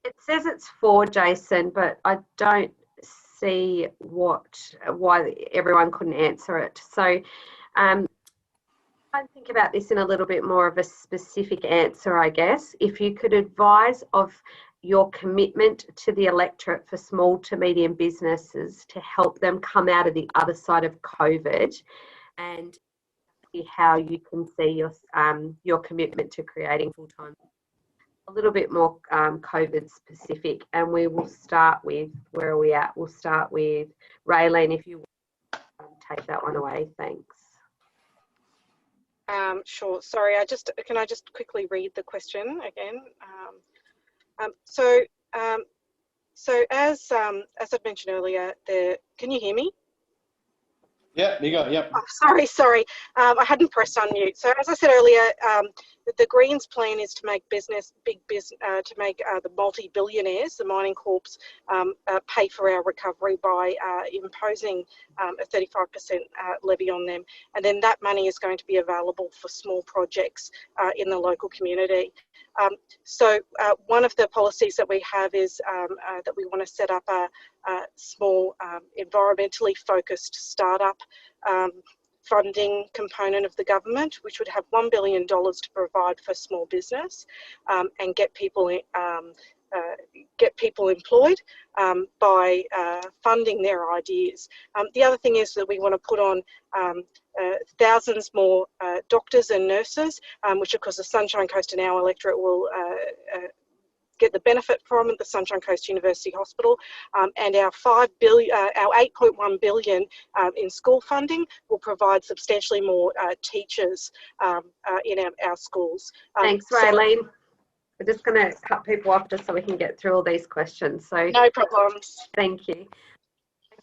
It says it's for Jason, but I don't see why everyone couldn't answer it. So I think about this in a little bit more of a specific answer, I guess. If you could advise of your commitment to the electorate for small to medium businesses to help them come out of the other side of COVID, and how you can see your commitment to creating full-time, a little bit more COVID specific. And we will start with, where are we at? We'll start with Raylene, if you take that one away. Thanks. Sure. Sorry, can I just quickly read the question again? So as I've mentioned earlier, can you hear me? Yeah, you got it. Yep. Oh, sorry. I hadn't pressed unmute. So as I said earlier, the Greens' plan is to make the multi-billionaires, the mining corps, pay for our recovery by imposing a 35% levy on them, and then that money is going to be available for small projects in the local community. So one of the policies that we have is that we want to set up a small environmentally focused startup funding component of the government, which would have $1 billion to provide for small business and get people get people employed by funding their ideas. The other thing is that we want to put on thousands more doctors and nurses, which of course the Sunshine Coast and our electorate will get the benefit from at the Sunshine Coast University Hospital, and our our 8.1 billion in school funding will provide substantially more teachers in our schools. Thanks, Raylene. We're just going to cut people off just so we can get through all these questions. So no problems. Thank you.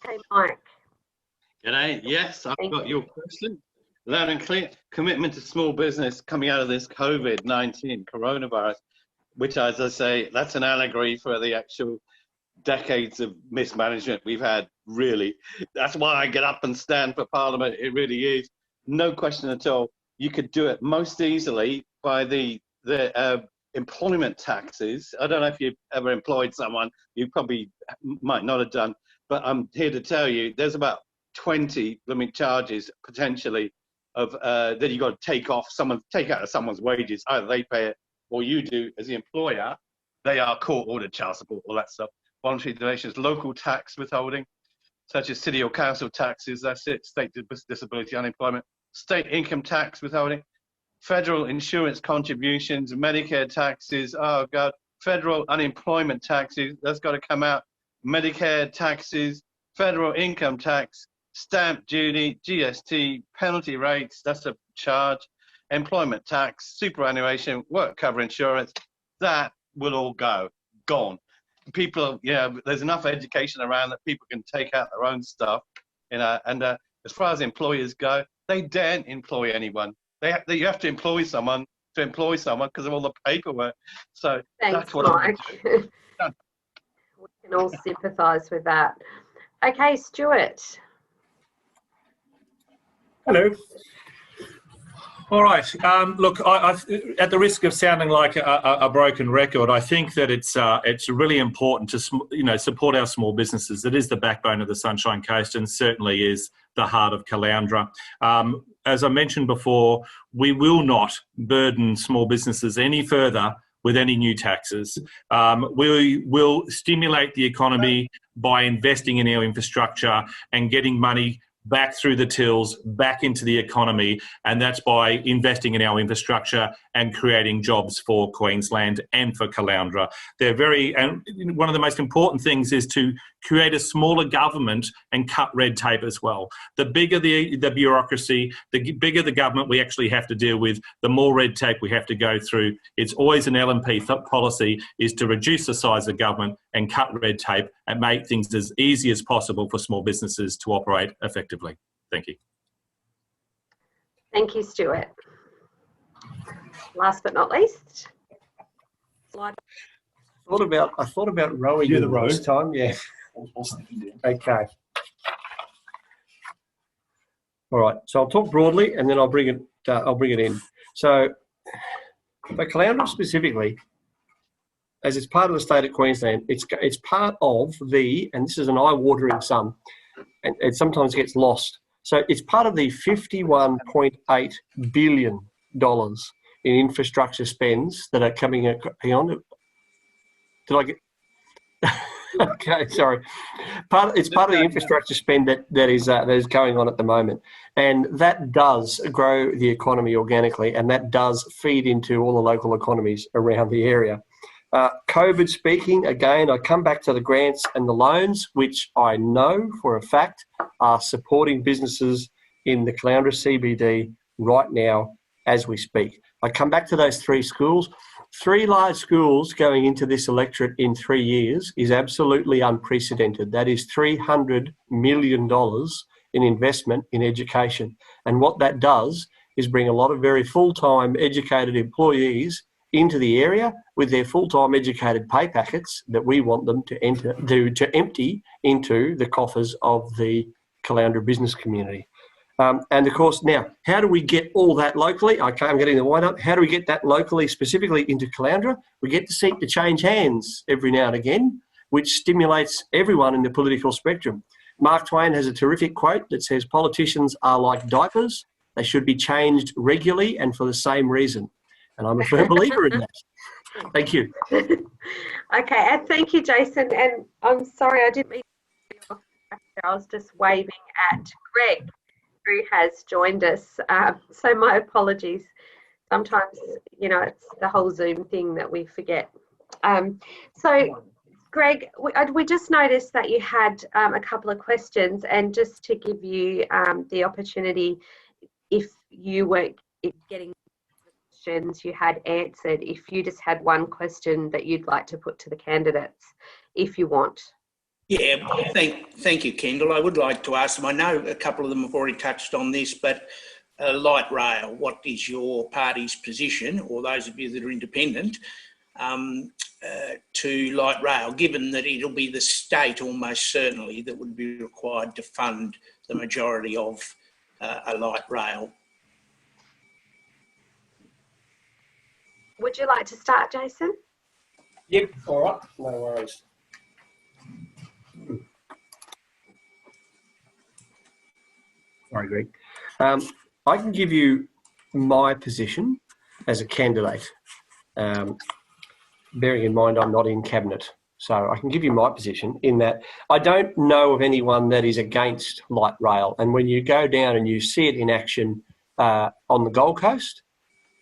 Okay, Mike. G'day. Yes, I've got your question. Loud and clear. Commitment to small business coming out of this COVID-19 coronavirus, which, as I say, that's an allegory for the actual decades of mismanagement we've had, really. That's why I get up and stand for Parliament. It really is. No question at all. You could do it most easily by the employment taxes. I don't know if you've ever employed someone. You probably might not have done. But I'm here to tell you, there's about 20 charges potentially of that you got to take out of someone's wages. Either they pay it or you do as the employer. They are court-ordered child support, all that stuff. Voluntary donations, local tax withholding, such as city or council taxes. That's it. State disability unemployment, state income tax withholding, federal insurance contributions, Medicare taxes. Oh God, federal unemployment taxes. That's got to come out. Medicare taxes, federal income tax, stamp duty, GST, penalty rates, that's a charge, employment tax, superannuation, work cover insurance, that will all gone. People, there's enough education around that people can take out their own stuff, and as far as employers go, they daren't employ anyone. You have to employ someone because of all the paperwork. So thanks, that's what Mike. We can all sympathise with that. Okay, Stuart. Hello. All right. Look, at the risk of sounding like a broken record, I think that it's really important to support our small businesses. It is the backbone of the Sunshine Coast and certainly is the heart of Caloundra. As I mentioned before, we will not burden small businesses any further with any new taxes. We will stimulate the economy by investing in our infrastructure and getting money back through the tills, back into the economy, and that's by investing in our infrastructure and creating jobs for Queensland and for Caloundra. And one of the most important things is to create a smaller government and cut red tape as well. The bigger the bureaucracy, the bigger the government we actually have to deal with, the more red tape we have to go through. It's always an LNP policy is to reduce the size of government and cut red tape and make things as easy as possible for small businesses to operate effectively. Thank you. Thank you, Stuart. Last but not least, slide. I thought about rowing Do you the row this time. Yeah. Okay. All right. So I'll talk broadly, and then I'll bring it in. So, for Caloundra specifically, as it's part of the state of Queensland, it's part of and this is an eye-watering sum, and it sometimes gets lost. So it's part of the $51.8 billion in infrastructure spends that are coming. Hang on. Did I get? Okay, sorry. It's part of the infrastructure spend that is going on at the moment, and that does grow the economy organically, and that does feed into all the local economies around the area. COVID speaking, again, I come back to the grants and the loans, which I know for a fact are supporting businesses in the Caloundra CBD right now as we speak. I come back to those 3 schools. 3 large schools going into this electorate in 3 years is absolutely unprecedented. That is $300 million in investment in education. And what that does is bring a lot of very full-time educated employees into the area with their full-time educated pay packets that we want them to empty into the coffers of the Caloundra business community. And of course, now, how do we get all that locally? Okay, I'm getting the wind up. How do we get that locally, specifically into Caloundra? We get to seek to change hands every now and again, which stimulates everyone in the political spectrum. Mark Twain has a terrific quote that says, politicians are like diapers. They should be changed regularly and for the same reason. And I'm a firm believer in that. Thank you. Okay, and thank you, Jason. And I'm sorry, I didn't mean to. I was just waving at Greg, who has joined us. So my apologies. Sometimes, you know, it's the whole Zoom thing that we forget. So, Greg, we just noticed that you had a couple of questions, and just to give you the opportunity, if you weren't getting questions you had answered, if you just had one question that you'd like to put to the candidates, if you want. Yeah, thank you, Kendall. I would like to ask them, I know a couple of them have already touched on this, but light rail, what is your party's position, or those of you that are independent, to light rail, given that it'll be the state almost certainly that would be required to fund the majority of a light rail? Would you like to start, Jason? Yep, all right, no worries. Sorry, Greg. I can give you my position as a candidate, bearing in mind I'm not in cabinet. So I can give you my position in that I don't know of anyone that is against light rail. And when you go down and you see it in action on the Gold Coast,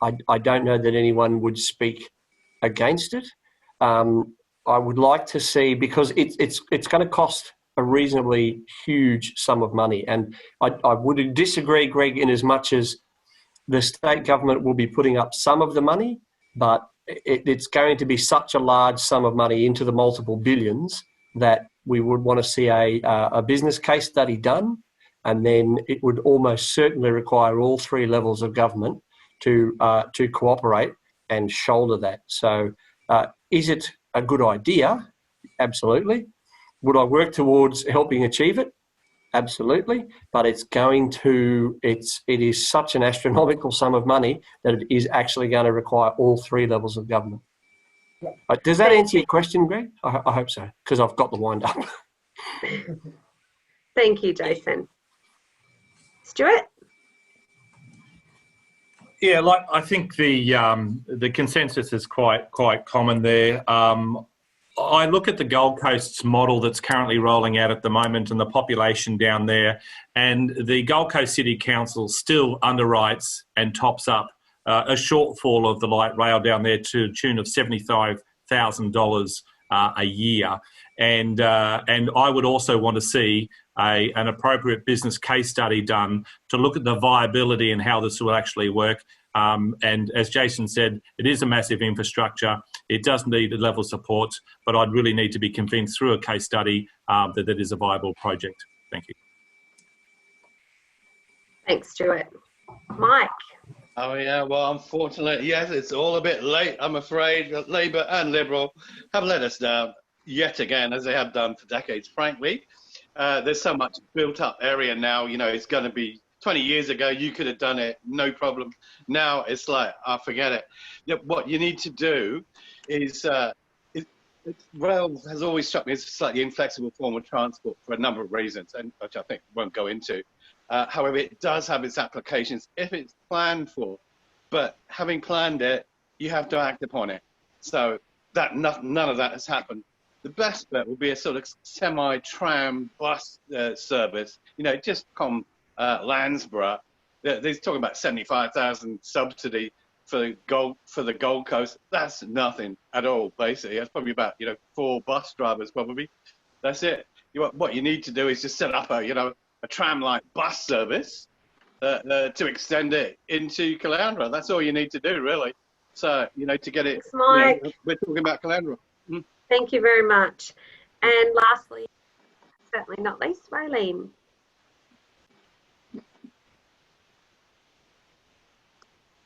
I don't know that anyone would speak against it. I would like to see, because it's going to cost a reasonably huge sum of money. And I would disagree, Greg, in as much as the state government will be putting up some of the money, but it's going to be such a large sum of money into the multiple billions that we would want to see a business case study done, and then it would almost certainly require all three levels of government to cooperate and shoulder that. So is it a good idea? Absolutely. Would I work towards helping achieve it? Absolutely. But it is such an astronomical sum of money that it is actually going to require all three levels of government. Does that answer your question, Greg? I hope so, because I've got the wind up. Thank you, Jason. Stuart? Yeah, like I think the consensus is quite common there. I look at the Gold Coast's model that's currently rolling out at the moment and the population down there, and the Gold Coast City Council still underwrites and tops up a shortfall of the light rail down there to the tune of $75,000 a year. And I would also want to see an appropriate business case study done to look at the viability and how this will actually work. And as Jason said, it is a massive infrastructure. It does need a level of support, but I'd really need to be convinced through a case study that it is a viable project. Thank you. Thanks, Stuart. Mike? Oh yeah, well, unfortunately, yes, it's all a bit late. I'm afraid that Labour and Liberal have let us down yet again, as they have done for decades, frankly. There's so much built up area now, you know, it's going to be 20 years ago, you could have done it, no problem. Now it's like, forget it. What you need to do is, rail has always struck me as a slightly inflexible form of transport for a number of reasons, and which I think won't go into. However, it does have its applications if it's planned for. But having planned it, you have to act upon it. So that none of that has happened. The best bet would be a sort of semi-tram bus service, you know, just from Landsborough. They're talking about 75,000 subsidy for the Gold Coast. That's nothing at all, basically. That's probably about, you know, 4 bus drivers probably. That's it. What you need to do is just set up a tram-like bus service to extend it into Caloundra. That's all you need to do, really. So, you know, to get it, Thanks, Mike. we're talking about Caloundra. Thank you very much. And lastly, certainly not least, Raylene.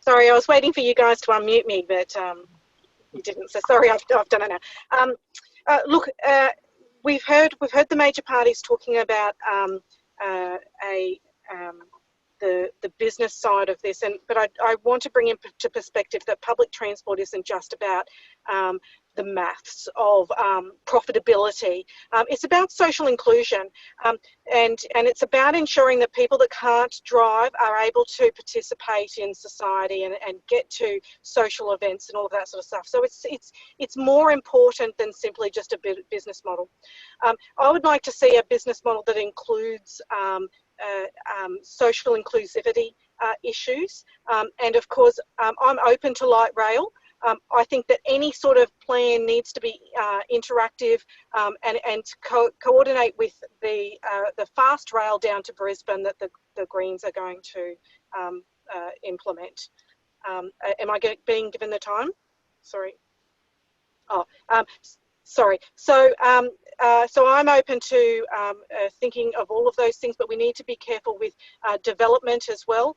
Sorry, I was waiting for you guys to unmute me, but you didn't. So sorry, I've done it now. Look, we've heard the major parties talking about the business side of this, but I want to bring into perspective that public transport isn't just about the maths of profitability. It's about social inclusion, and it's about ensuring that people that can't drive are able to participate in society and get to social events and all of that sort of stuff. So it's more important than simply just a business model. I would like to see a business model that includes social inclusivity issues, and of course I'm open to light rail. I think that any sort of plan needs to be interactive and coordinate with the fast rail down to Brisbane that the Greens are going to implement. Am I being given the time? Sorry. Oh, sorry. So I'm open to thinking of all of those things, but we need to be careful with development as well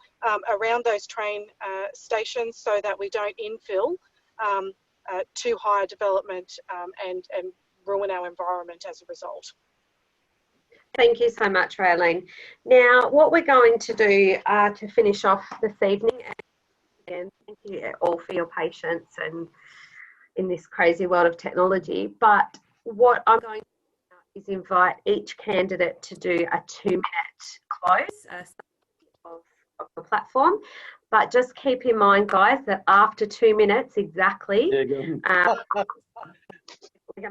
around those train stations so that we don't infill too high development and ruin our environment as a result. Thank you so much, Raylene. Now, what we're going to do to finish off this evening, and again, thank you all for your patience and in this crazy world of technology, but what I'm going to do is invite each candidate to do a 2-minute close of the platform. But just keep in mind, guys, that after 2 minutes exactly, we're going to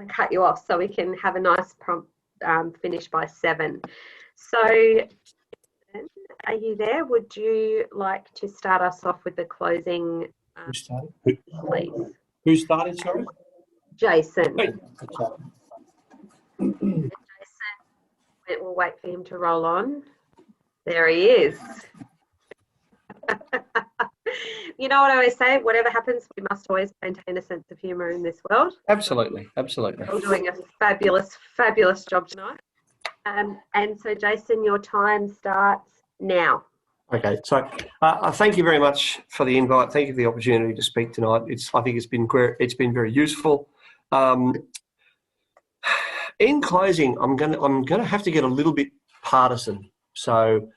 cut you off so we can have a nice prompt finish by 7. So, are you there? Would you like to start us off with the closing? Who started? Please. Who started, sorry? Jason. Hey. Jason, we'll wait for him to roll on. There he is. You know what I always say, whatever happens, we must always maintain a sense of humour in this world. Absolutely, absolutely. You're doing a fabulous, fabulous job tonight. And so, Jason, your time starts now. Okay, so thank you very much for the invite. Thank you for the opportunity to speak tonight. I think it's been very useful. In closing, I'm gonna have to get a little bit partisan. So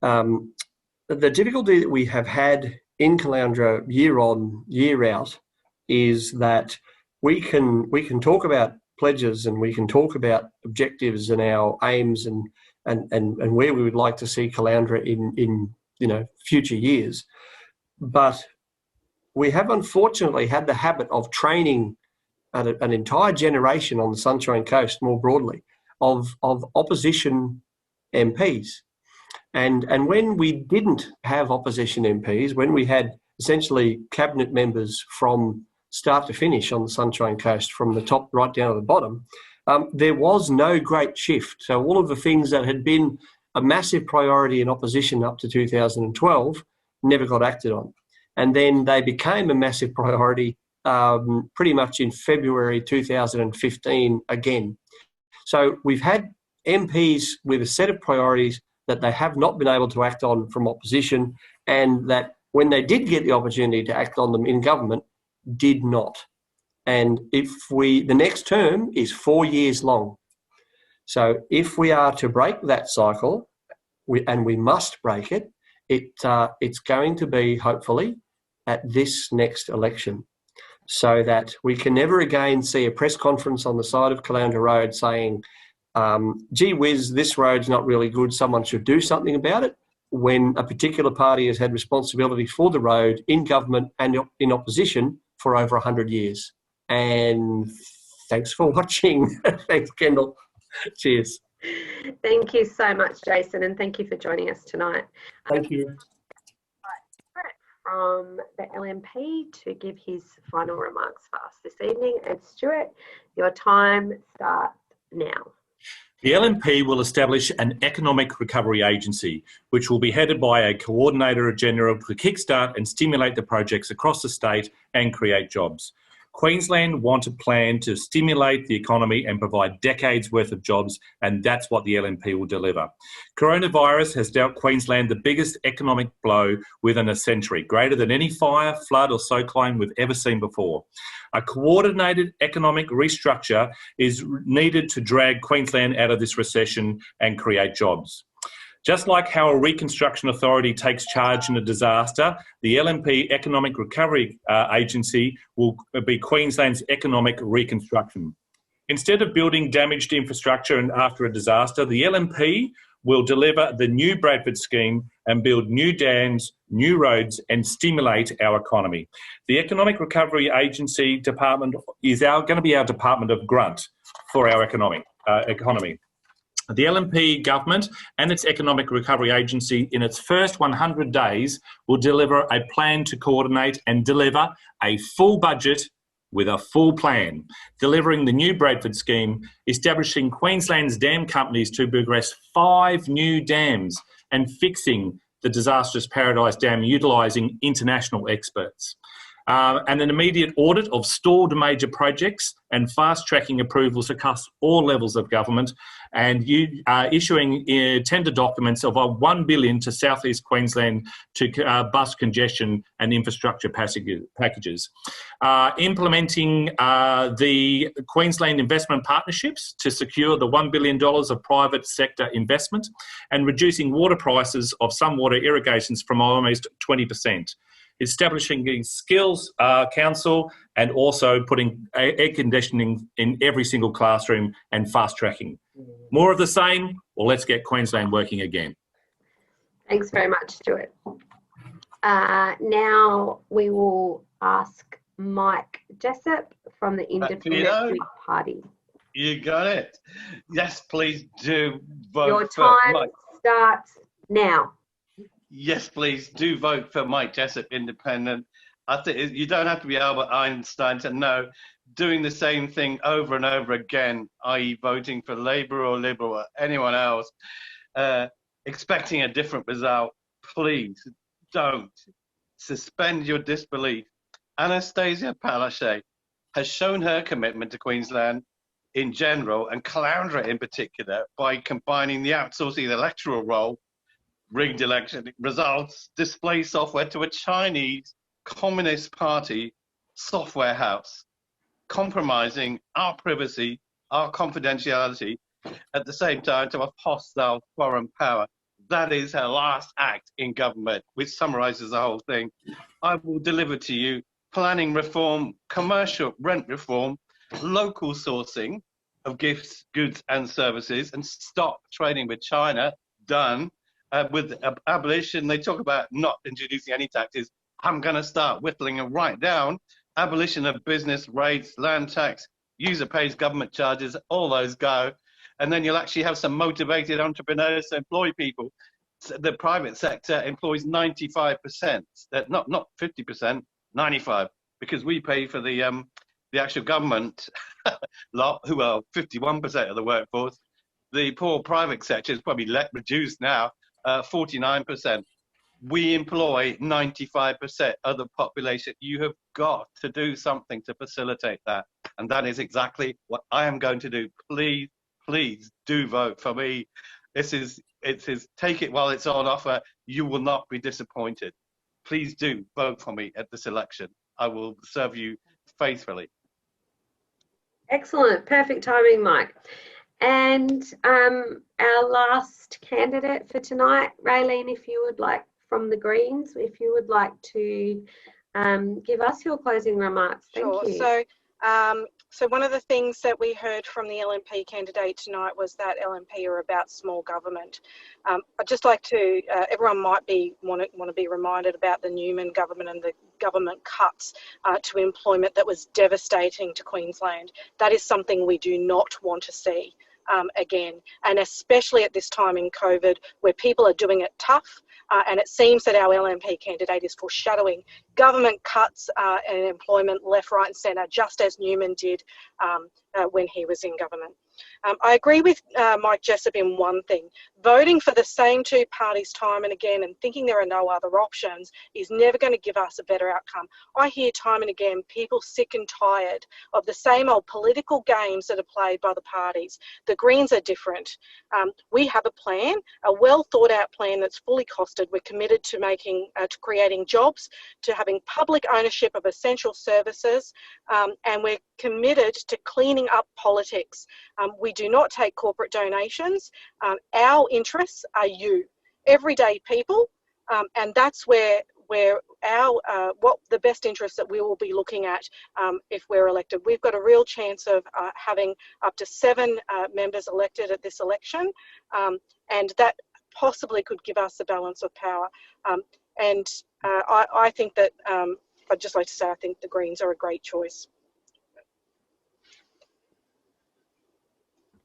the difficulty that we have had in Caloundra year on, year out is that we can talk about pledges and we can talk about objectives and our aims and where we would like to see Caloundra in future years. But we have unfortunately had the habit of training an entire generation on the Sunshine Coast more broadly of opposition MPs. And when we didn't have opposition MPs, when we had essentially cabinet members from start to finish on the Sunshine Coast, from the top right down to the bottom, there was no great shift. So all of the things that had been a massive priority in opposition up to 2012 never got acted on. And then they became a massive priority pretty much in February 2015 again. So we've had MPs with a set of priorities that they have not been able to act on from opposition, and that when they did get the opportunity to act on them in government, did not. And the next term is 4 years long. So if we are to break that cycle, and we must break it, it's going to be hopefully at this next election, so that we can never again see a press conference on the side of Caloundra Road saying, gee whiz, this road's not really good, someone should do something about it, when a particular party has had responsibility for the road in government and in opposition for over 100 years. And thanks for watching. Thanks, Kendall. Cheers. Thank you so much, Jason, and thank you for joining us tonight. Thank you. From the LNP to give his final remarks for us this evening. And Stuart, your time starts now. The LNP will establish an economic recovery agency, which will be headed by a coordinator general to kickstart and stimulate the projects across the state and create jobs. Queensland want a plan to stimulate the economy and provide decades worth of jobs, and that's what the LNP will deliver. Coronavirus has dealt Queensland the biggest economic blow within a century, greater than any fire, flood or cyclone we've ever seen before. A coordinated economic restructure is needed to drag Queensland out of this recession and create jobs. Just like how a reconstruction authority takes charge in a disaster, the LNP Economic Recovery Agency will be Queensland's economic reconstruction. Instead of building damaged infrastructure and after a disaster, the LNP will deliver the new Bradford scheme and build new dams, new roads and stimulate our economy. The Economic Recovery Agency Department is going to be our Department of Grunt for our economy. The LNP government and its Economic Recovery Agency in its first 100 days will deliver a plan to coordinate and deliver a full budget with a full plan, delivering the new Bradford scheme, establishing Queensland's dam companies to progress 5 new dams and fixing the disastrous Paradise Dam utilising international experts. And an immediate audit of stalled major projects and fast-tracking approvals across all levels of government, and issuing tender documents of $1 billion to South East Queensland to bus congestion and infrastructure packages. Implementing the Queensland investment partnerships to secure the $1 billion of private sector investment, and reducing water prices of some water irrigations from almost 20%. Establishing a skills council and also putting air conditioning in every single classroom and fast tracking. More of the same, or let's get Queensland working again. Thanks very much, Stuart. Now we will ask Mike Jessup from the Independent Whig Party. You got it. Yes, please do vote. Your time starts now. Yes, please do vote for Mike Jessup, Independent. I think you don't have to be Albert Einstein to know doing the same thing over and over again, i.e. voting for Labour or Liberal or anyone else, expecting a different result. Please don't. Suspend your disbelief. Anastasia Palaszczuk has shown her commitment to Queensland in general and Caloundra in particular by combining the outsourcing of the electoral role, rigged election results, display software to a Chinese Communist Party software house, compromising our privacy, our confidentiality, at the same time to a hostile foreign power. That is her last act in government, which summarizes the whole thing. I will deliver to you planning reform, commercial rent reform, local sourcing of gifts, goods and services, and stop trading with China. Done. With abolition, they talk about not introducing any taxes. I'm going to start whittling and right down. Abolition of business rates, land tax, user pays government charges, all those go. And then you'll actually have some motivated entrepreneurs to employ people. The private sector employs 95%, not 50%, 95%, because we pay for the actual government lot, who are 51% of the workforce. The poor private sector is probably reduced now. 49%. We employ 95% of the population. You have got to do something to facilitate that. And that is exactly what I am going to do. Please, please do vote for me. It is take it while it's on offer. You will not be disappointed. Please do vote for me at this election. I will serve you faithfully. Excellent. Perfect timing, Mike. And our last candidate for tonight, Raylene, if you would like, from the Greens, if you would like to give us your closing remarks. Thank you. So one of the things that we heard from the LNP candidate tonight was that LNP are about small government. I'd just like to, everyone might want to be reminded about the Newman government and the government cuts to employment that was devastating to Queensland. That is something we do not want to see again, and especially at this time in COVID where people are doing it tough. And it seems that our LNP candidate is foreshadowing government cuts and employment left, right and centre, just as Newman did when he was in government. I agree with Mike Jessup in one thing. Voting for the same two parties time and again and thinking there are no other options is never going to give us a better outcome. I hear time and again people sick and tired of the same old political games that are played by the parties. The Greens are different. We have a plan, a well thought out plan that's fully costed. We're committed to to creating jobs, to having public ownership of essential services, and we're committed to cleaning up politics. We do not take corporate donations. Our interests are you. everyday people, and that's where our what the best interest that we will be looking at if we're elected. We've got a real chance of having up to 7 members elected at this election, and that possibly could give us a balance of power. I think that I'd just like to say I think the Greens are a great choice.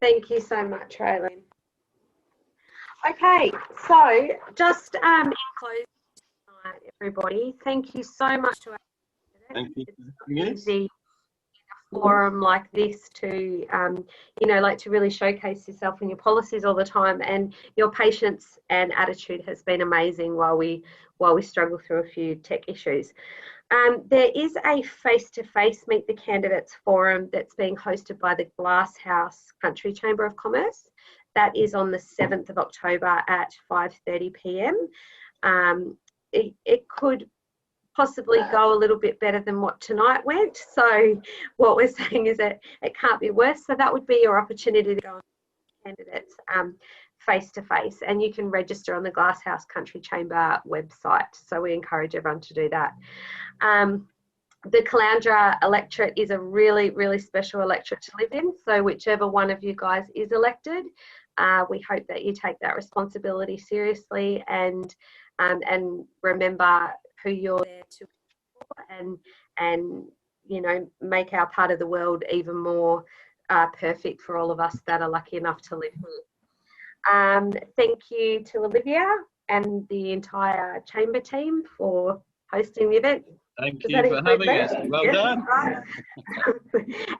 Thank you so much, Raylene. Okay, so just in closing tonight, everybody, thank you so much to our candidates. Thank you. It's easy in a forum like this to, you know, like to really showcase yourself and your policies all the time, and your patience and attitude has been amazing while we struggle through a few tech issues. There is a face-to-face Meet the Candidates forum that's being hosted by the Glasshouse Country Chamber of Commerce. That is on the 7th of October at 5:30 p.m. It could possibly go a little bit better than what tonight went. So what we're saying is that it can't be worse. So that would be your opportunity to go on candidates face-to-face, and you can register on the Glasshouse Country Chamber website. So we encourage everyone to do that. The Caloundra electorate is a really, really special electorate to live in. So whichever one of you guys is elected, we hope that you take that responsibility seriously and remember who you're there to support, and you know, make our part of the world even more perfect for all of us that are lucky enough to live here. Thank you to Olivia and the entire chamber team for hosting the event. Thank you for having us. Well done.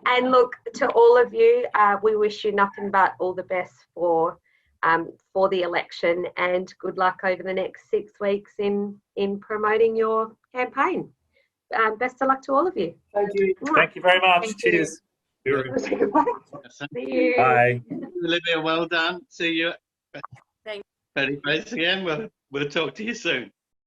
And look, to all of you, we wish you nothing but all the best for the election, and good luck over the next 6 weeks in promoting your campaign. Best of luck to all of you. Thank you. Thank you very much. Thank Cheers. You. See you. Bye. Olivia, well done. See you. Thanks. Face again. We'll talk to you soon.